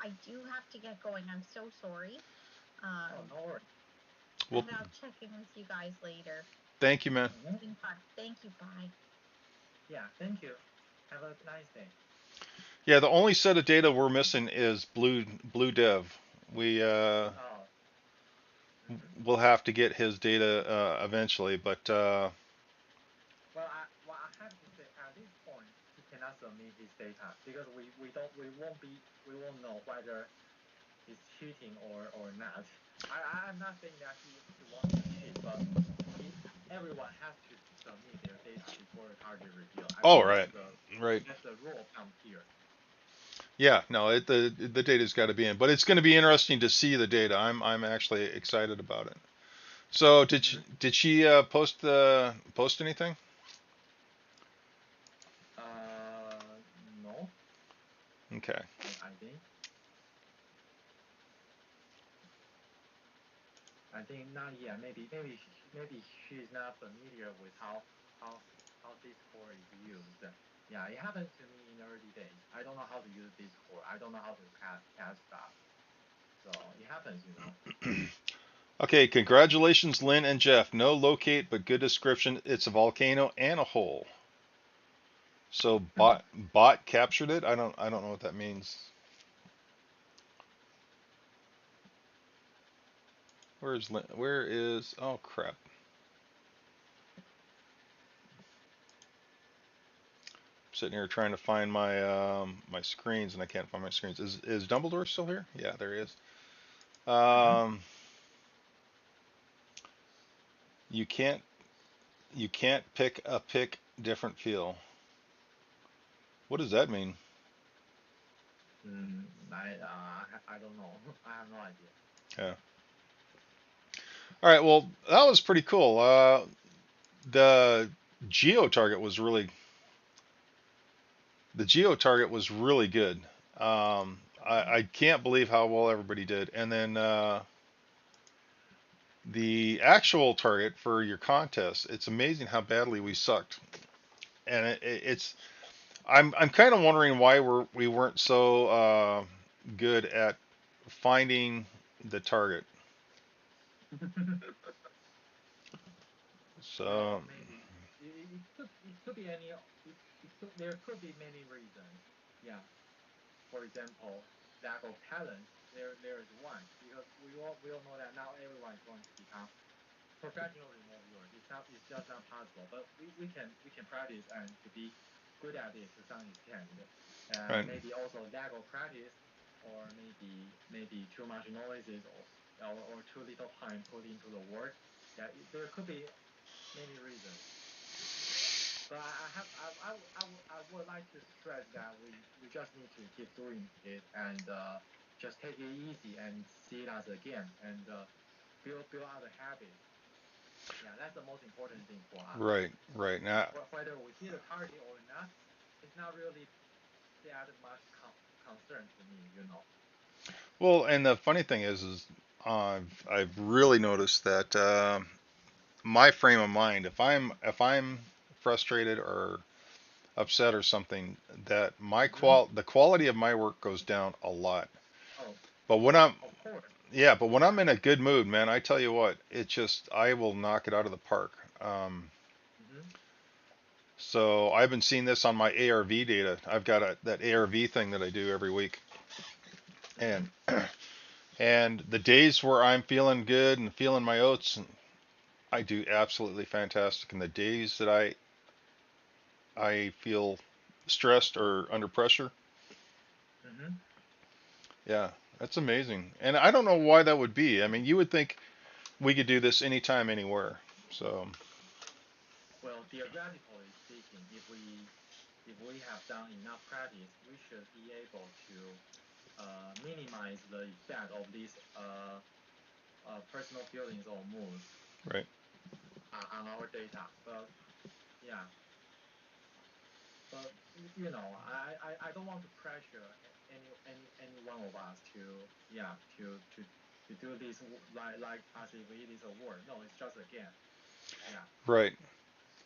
I do have to get going. I'm so sorry. No worries. well, And I'll check in with you guys later. thank you, man. It's been fun. Thank you. Bye. Yeah, thank you. Have a nice day. Yeah, the only set of data we're missing is Blue Dev. We Oh. will have to get his data eventually, but Well, I have to say, at this point, he cannot submit his data because we won't know whether he's cheating or not. I'm not saying that he wants to cheat, but he everyone has to submit their data before the target reveal. I Oh, think right, right. that's the rule from here. Yeah, no, the data's got to be in, but it's going to be interesting to see the data. I'm actually excited about it. So did she post anything? No, Okay. I think. I think not yet. Maybe she's not familiar with how how Discord is used. Yeah, it happened to me in the early days. I don't know how to use Discord. I don't know how to cast stuff. So it happens, you know. Okay, congratulations, Lynn and Jeff. No locate, but good description. It's a volcano and a hole. So bot captured it. I don't know what that means. Where's Lynn? Where is? Oh crap! I'm sitting here trying to find my screens and I can't find my screens. Is Dumbledore still here? Yeah, there he is. Mm-hmm. Um, you can't pick different feel. What does that mean? I don't know. I have no idea. Yeah. All right. Well, that was pretty cool. The geo target was really the geo target was really good. I can't believe how well everybody did. And then the actual target for your contest, it's amazing how badly we sucked. And it's I'm kind of wondering why we weren't so good at finding the target. So Well, maybe it could be there could be many reasons. Yeah. For example, lack of talent. There is one because we all know that not everyone is going to become professional remote viewers. It's just not possible. But we can practice and to be good at it to some extent. And right, maybe also lack of practice, or maybe too much noises, or too little time put into the work. Yeah, there could be many reasons. But I would like to stress that we just need to keep doing it, and just take it easy and see it as a game, and build out a habit. Yeah, that's the most important thing for us. right now. Whether we hit a target or not, it's not really that much concern to me. Well, and the funny thing is I've really noticed that my frame of mind, if I'm frustrated or upset or something, that Mm-hmm. the quality of my work goes down a lot. Oh, But when I'm of course. yeah, but when I'm Yeah. in a good mood, man, I tell you what, it just I will knock it out of the park. Mm-hmm. So I've been seeing this on my ARV data. I've got that ARV thing that I do every week, Mm-hmm. and and the days where I'm feeling good and feeling my oats, I do absolutely fantastic. And the days that I feel stressed or under pressure, Mm-hmm. yeah, that's amazing. And I don't know why that would be. I mean, you would think we could do this anytime, anywhere. So, Well, theoretically speaking, if we have done enough practice, we should be able to minimize the effect of these personal feelings or moods right, on our data. But yeah, but I don't want to pressure any one of us to yeah to do this like as if it is a work. No, it's just a game. Yeah. right.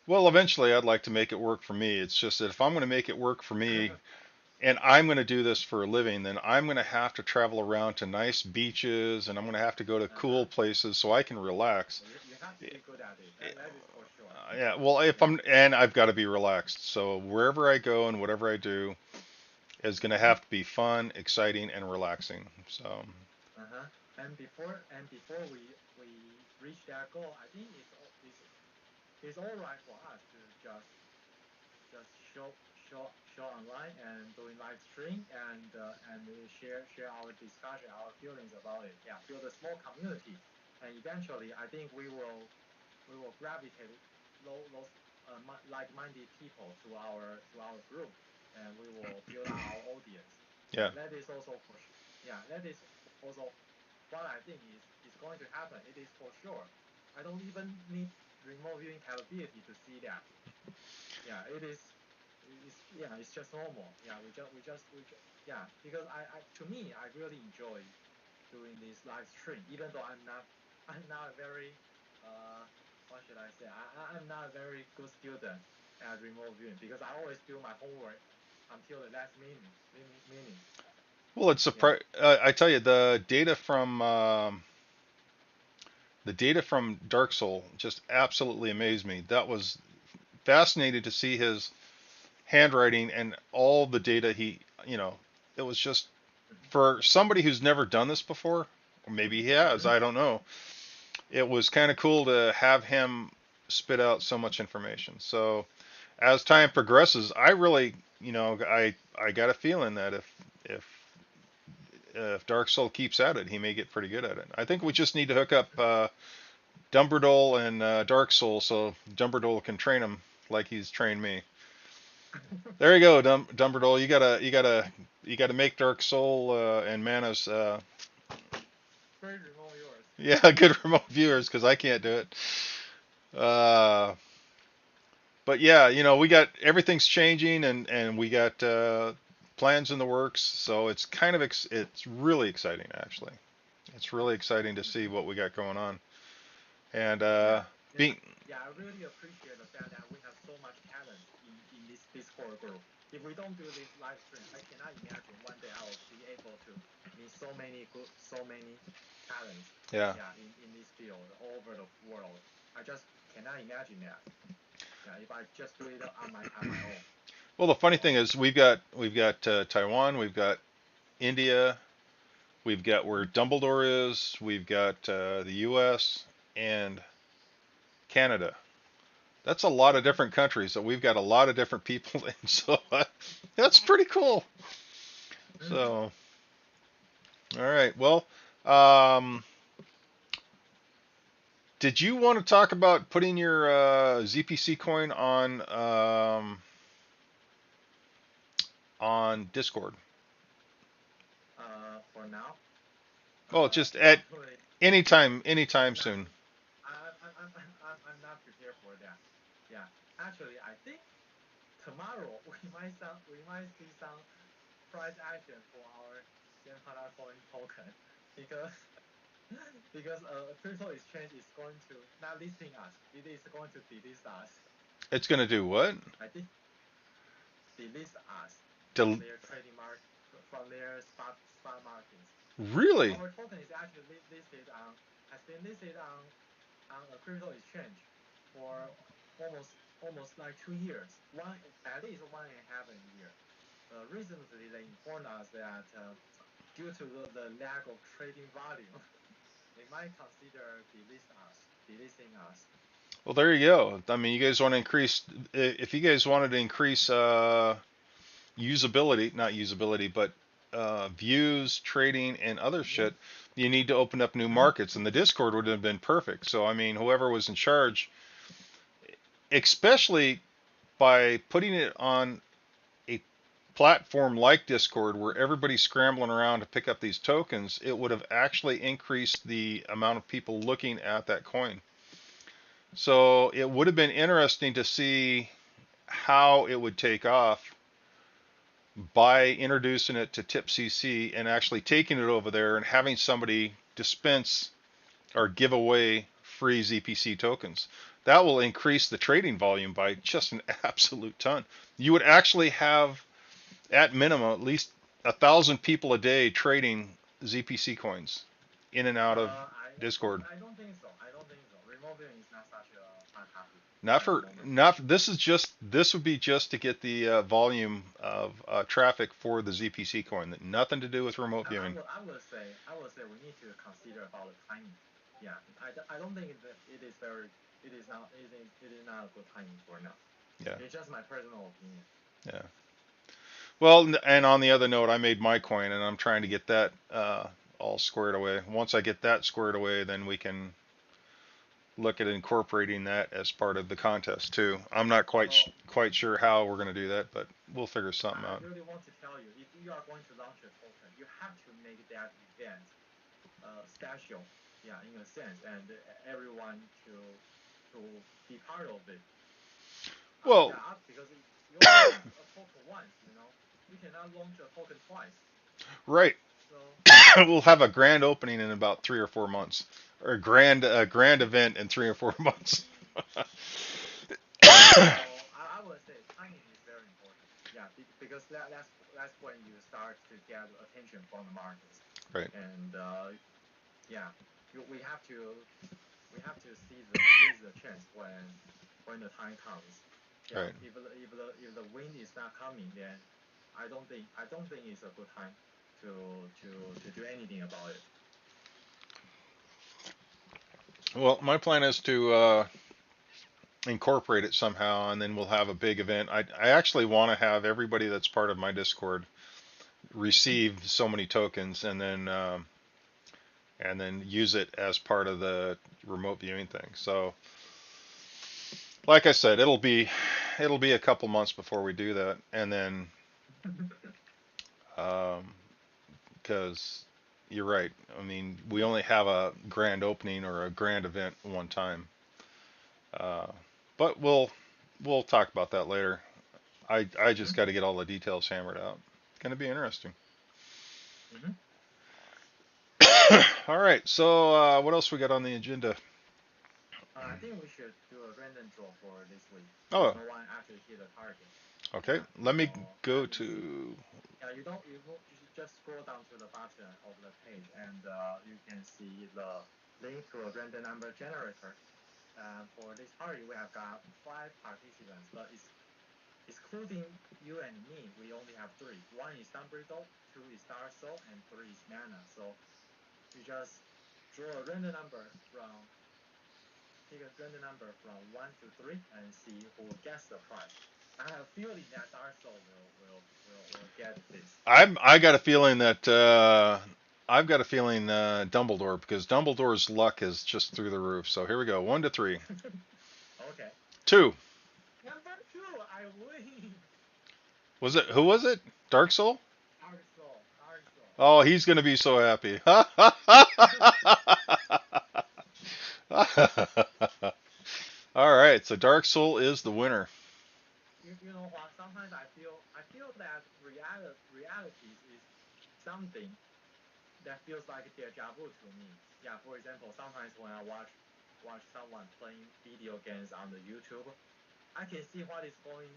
Well, eventually, I'd like to make it work for me. It's just that if I'm going to make it work for me, and I'm going to do this for a living, then I'm going to have to travel around to nice beaches, and I'm going to have to go to cool Uh-huh. places so I can relax. You have to be good at it. That is for sure. Yeah, well, if Yeah. I'm and I've got to be relaxed. So wherever I go and whatever I do is going to Mm-hmm. have to be fun, exciting, and relaxing. So, Uh-huh. And before we reach that goal, I think it's all right for us to just show online and doing live stream, and share our discussion, our feelings about it. Yeah, build a small community, and eventually, I think we will. gravitate those like-minded people to our group, and we will build up our audience. Yeah. That is also for sure. Yeah, that is also what I think is going to happen. It is for sure. I don't even need remote viewing capability to see that. Yeah, it is. It's just normal. Yeah, yeah, because to me, I really enjoy doing this live stream, even though I'm not a very, what should I say? I'm not a very good student at remote viewing because I always do my homework until the last minute. Well, it's Yeah. I tell you, the data from Dark Soul just absolutely amazed me. That was fascinating to see his handwriting and all the data it was just for somebody who's never done this before, or maybe he has, Mm-hmm. I don't know. It was kind of cool to have him spit out so much information. So as time progresses, I really, I got a feeling that if if Dark Soul keeps at it, he may get pretty good at it. I think we just need to hook up Dumbledore and Dark Soul so Dumbledore can train him like he's trained me. There you go, Dumbledore. You gotta make Dark Soul and Mana's Great remote viewers. yeah good remote viewers because I can't do it. Uh, but yeah, we got everything's changing and we got plans in the works. So it's it's really exciting actually. It's really exciting to see what we got going on. And Yeah, yeah, being yeah. I really appreciate the fact that we have so much talent in this Discord group. If we don't do this live stream, I cannot imagine one day I will be able to meet so many talents. yeah. Yeah, in this field all over the world. I just cannot imagine that. Yeah, if I just do it on my own. Well, the funny thing So. is we've got Taiwan, we've got India, we've got where Mm-hmm. Dumbledore is, we've got the U.S. and Canada. That's a lot of Mm-hmm. different countries that we've got a lot of different people in. So that's pretty cool. Mm. So, all right. Well, um, did you want to talk about putting your ZPC coin on Discord? For now, Oh, just at probably anytime not. soon. I'm not prepared for that. Yeah, actually, I think tomorrow we might see some price action for our ZenPandaCoin token because crypto exchange is going to not listing us. It is going to delist us. It's going to do what? I think delist us from Del- their trading market, from their spot markets. really? Our token is actually listed on has been listed on a crypto exchange for almost like 2 years, one at least 1.5 year. Recently, they informed us that due to the lack of trading volume, they might consider delisting us. Well, there you go. I mean, you guys want to increase, if you guys wanted to increase usability, not usability, but views, trading, and other Mm-hmm. shit, you need to open up new Mm-hmm. markets, and the Discord would have been perfect. So, I mean, whoever was in charge, especially by putting it on a platform like Discord where everybody's scrambling around to pick up these tokens, it would have actually increased the amount of people looking at that coin. So it would have been interesting to see how it would take off by introducing it to TipCC and actually taking it over there and having somebody dispense or give away free ZPC tokens. That will increase the trading volume by just an absolute ton. You would actually have, at minimum, at least 1,000 people a day trading ZPC coins in and out of Discord. I don't think so. I don't think so. Remote viewing is not such a hot topic Not at the for moment. not this would be just to get the volume of traffic for the ZPC coin. Nothing to do with remote viewing. I will say we need to consider about the timing. Yeah, I don't think that it is not a good timing for now. Yeah, It's just my personal opinion. yeah. Well, and on the other note, I made my coin, and I'm trying to get that all squared away. Once I get that squared away, then we can look at incorporating that as part of the contest too. I'm not Well, quite sure how we're going to do that, but we'll figure something I out. really want to tell you, if you are going to launch a token, you have to make that event special, yeah, in a sense, and everyone to be part of it. Well, Yeah, because you only have a token once, you cannot launch a token twice. right. So We'll have a grand opening in about 3 or 4 months, or a grand event in 3 or 4 months. so I would say timing is very important. Yeah, because that's when you start to get attention from the markets, Right. and yeah, we have to seize the chance when the time comes. Yeah, Right. if the wind is not coming, then I don't think it's a good time to do anything about it. Well, my plan is to incorporate it somehow, and then we'll have a big event. I actually want to have everybody that's part of my Discord receive so many tokens, and then use it as part of the remote viewing thing. So, like I said, it'll be a couple months before we do that, and then because you're right. I mean, we only have a grand opening or a grand event one time, uh, but we'll talk about that later. I just Mm-hmm. got to get all the details hammered out. It's going to be interesting. Mm-hmm. All right. So what else we got on the agenda? I think we should do a random draw for this week because Oh, no one actually hit a target. okay. Yeah, Let me so go you see, to. yeah, you should just scroll down to the bottom of the page and you can see the link to a random number generator. For this party, we have got 5 participants, but it's excluding you and me. We only have three. One is Dumbledore, two is Star Soul, and three is Mana. So you just draw a random number from pick a random number from 1 to 3 and see who gets the prize. I have a feeling that Dark Soul will get this. I got a feeling that I've got a feeling Dumbledore, because Dumbledore's luck is just through the roof. So here we go. 1 to 3. Okay. 2. Number 2, I win. Was it? Who was it? Dark Soul? Dark Soul, Dark Soul. Oh, he's gonna be so happy. All right. So Dark Soul is the winner. You know what? Sometimes I feel that reality is something that feels like deja vu to me. Yeah. For example, sometimes when I watch someone playing video games on the YouTube, I can see what is going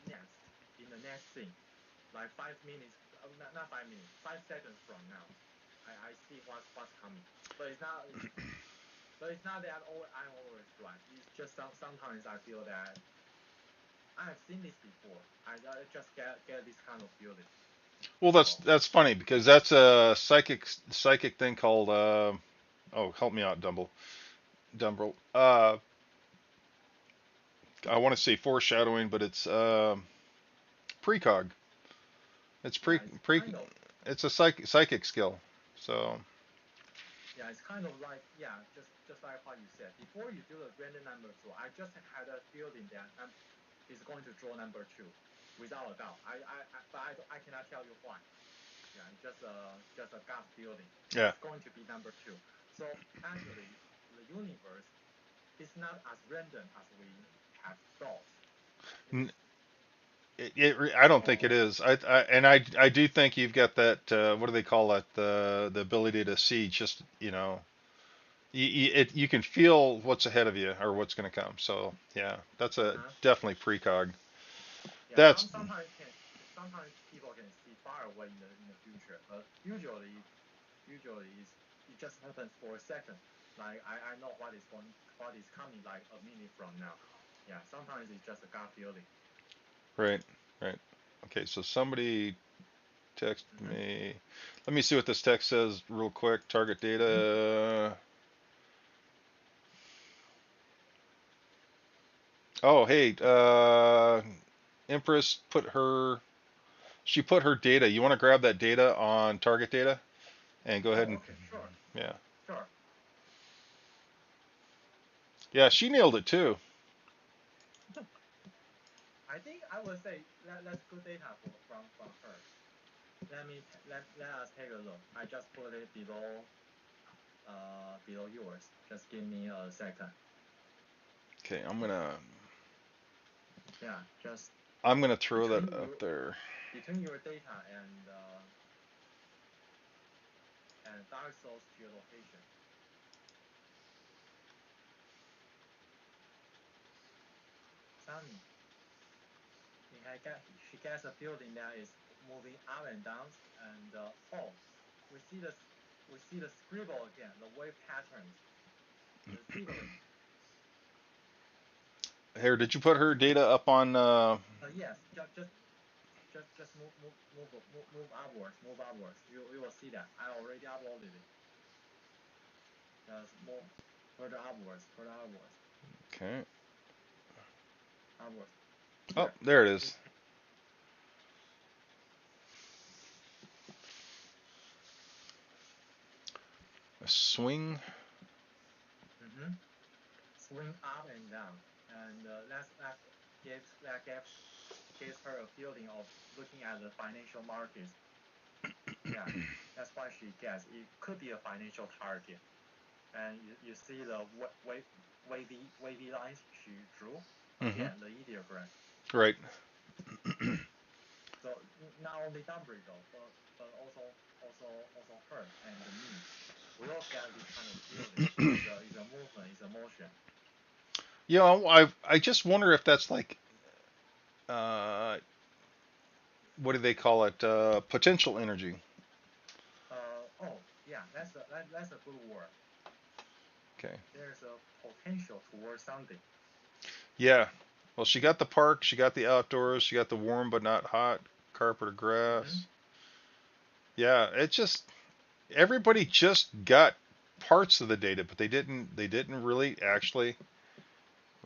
next in the next scene. Like 5 minutes, not 5 minutes, 5 seconds from now, I see what's coming. But it's not that I'm always right. It's just sometimes I feel that I have seen this before. I just get this kind of feeling. Well, That's all. that's funny, because that's a psychic thing called oh, help me out, Dumble. I want to say foreshadowing, but it's precog. It's Yeah, it's pre kind of it's a psychic skill. So yeah, it's kind of like yeah, just like what you said. Before you do the random number draw, I just had a feeling that is going to draw number 2, without a doubt. But I cannot tell you why. Yeah, it's just a gut feeling. yeah, It's going to be number 2. So actually, the universe is not as random as we have thought. N- It's I don't think it so is. I do think you've got that. What do they call that? The ability to see. Just you can feel what's ahead of you or what's going to come. So yeah, that's a uh-huh. definitely precog. Yeah, That's sometimes people can see far away in the future, but usually it just happens for a second. Like I know what is coming like a minute from now. Yeah, sometimes it's just a gut feeling. right, right. Okay, so somebody text Mm-hmm. me. Let me see what this text says real quick. Target Mm-hmm. data. Oh, hey, Empress she put her data. You want to grab that data on target data and go ahead Oh, and okay, sure, yeah. sure. Yeah, she nailed it too. I think I would say that's good data from her. Let us take a look. I just put it below yours. Just give me a second. Okay, Yeah, just I'm gonna throw that up there. between your data and Dark Soul's geolocation. Sunny, she gets a building that is moving up and down, and we see the scribble again, the wave patterns, the ziggling. Here, did you put her data up on? Yes, just move upwards, move upwards. You will see that I already uploaded it. Just move further upwards, Okay. upwards. Oh, there it is. A swing. Swing up and down, and that gives her a feeling of looking at the financial markets. Yeah, that's why she gets it could be a financial target. And you see the wavy lines she drew again, the ideogram. Right. So not only Dumbledore, but also her and me. We all get this kind of feeling. It's a movement, it's a motion. You know, I just wonder if that's like, uh, what do they call it? Potential energy. Oh yeah, that's a good word. Okay. There's a potential towards something. Yeah. Well, she got the park, she got the outdoors, she got the warm but not hot carpet or grass. Yeah, it just everybody just got parts of the data, but they didn't really actually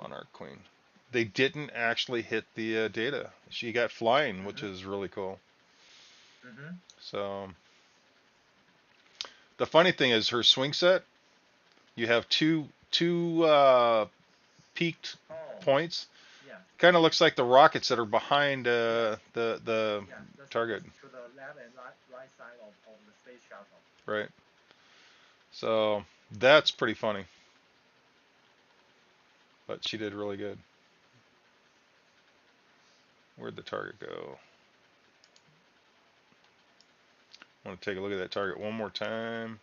Monarch Queen. They didn't actually hit the data. She got flying, which is really cool. So the funny thing is her swing set. You have two peaked points. Yeah. Kind of looks like the rockets that are behind the target. To the left and right side of the space shuttle. Right. So that's pretty funny. But she did really good. Where'd the target go? I want to take a look at that target one more time.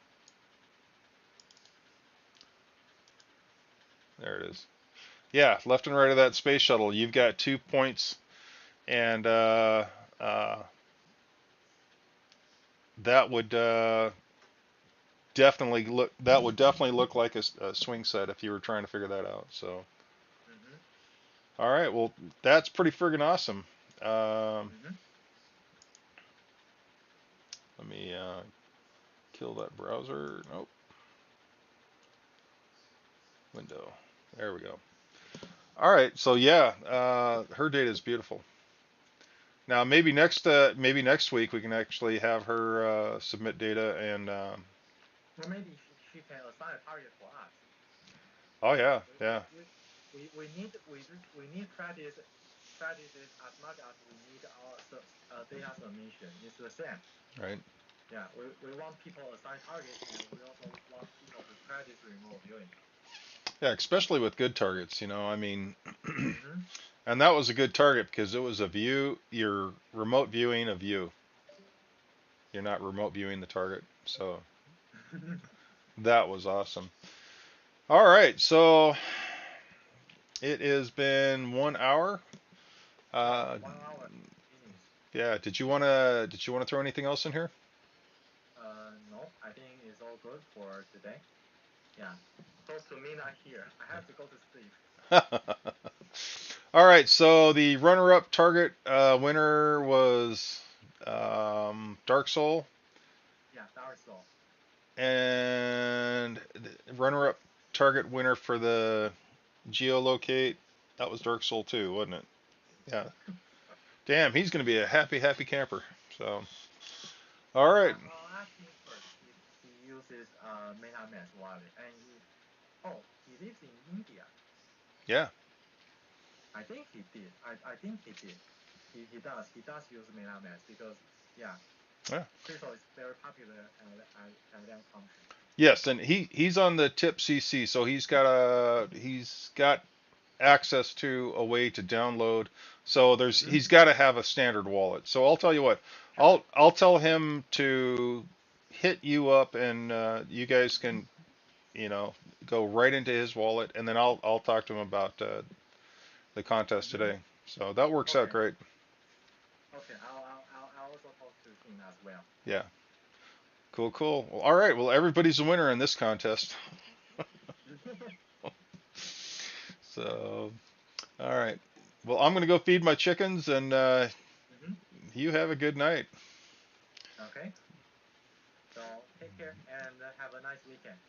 There it is. Yeah, left and right of that space shuttle, you've got 2 points, and that would definitely look like a swing set if you were trying to figure that out. So, all right, well, that's pretty friggin' awesome. Let me kill that browser. Nope. Window. There we go. All right, so yeah, her data is beautiful. Now maybe next week we can actually have her submit data and. Or maybe she can assign a target for us. Oh yeah, yeah. We need practice as much as we need our data submission. It's the same. Right. Yeah, we want people assign targets, and we also want people to practice remote viewing. Yeah, especially with good targets, I mean, and that was a good target because it was a view, you're remote viewing a view. You're not remote viewing the target. So that was awesome. All right, so it has been 1 hour. 1 hour finished. Yeah, did you wanna throw anything else in here? No, I think it's all good for today. Yeah, close to midnight here. I have to go to sleep. All right, so the runner-up target winner was Dark Soul. Yeah, Dark Soul. And the runner-up target winner for the geolocate, that was Dark Soul too, wasn't it? Yeah. Damn, he's going to be a happy, happy camper. So, all right. I'll ask him first if he uses MetaMask wallet, and Oh, he lives in India. Yeah. I think he did. I think he did. He does. He does use MetaMask because yeah, Yeah. crypto is very popular at that country. Yes, and he's on the tip CC, so he's got access to a way to download. So Mm-hmm. he's got to have a standard wallet. So I'll tell you what, Sure. I'll tell him to hit you up, and you guys Mm-hmm. can go right into his wallet, and then I'll talk to him about the contest Mm-hmm. today. So that works out Okay. great. Okay. I'll also talk to him as well. Yeah. Cool, cool. Well, all right. Well, everybody's a winner in this contest. So, all right. Well, I'm going to go feed my chickens, and Mm-hmm. you have a good night. Okay. So take care and have a nice weekend.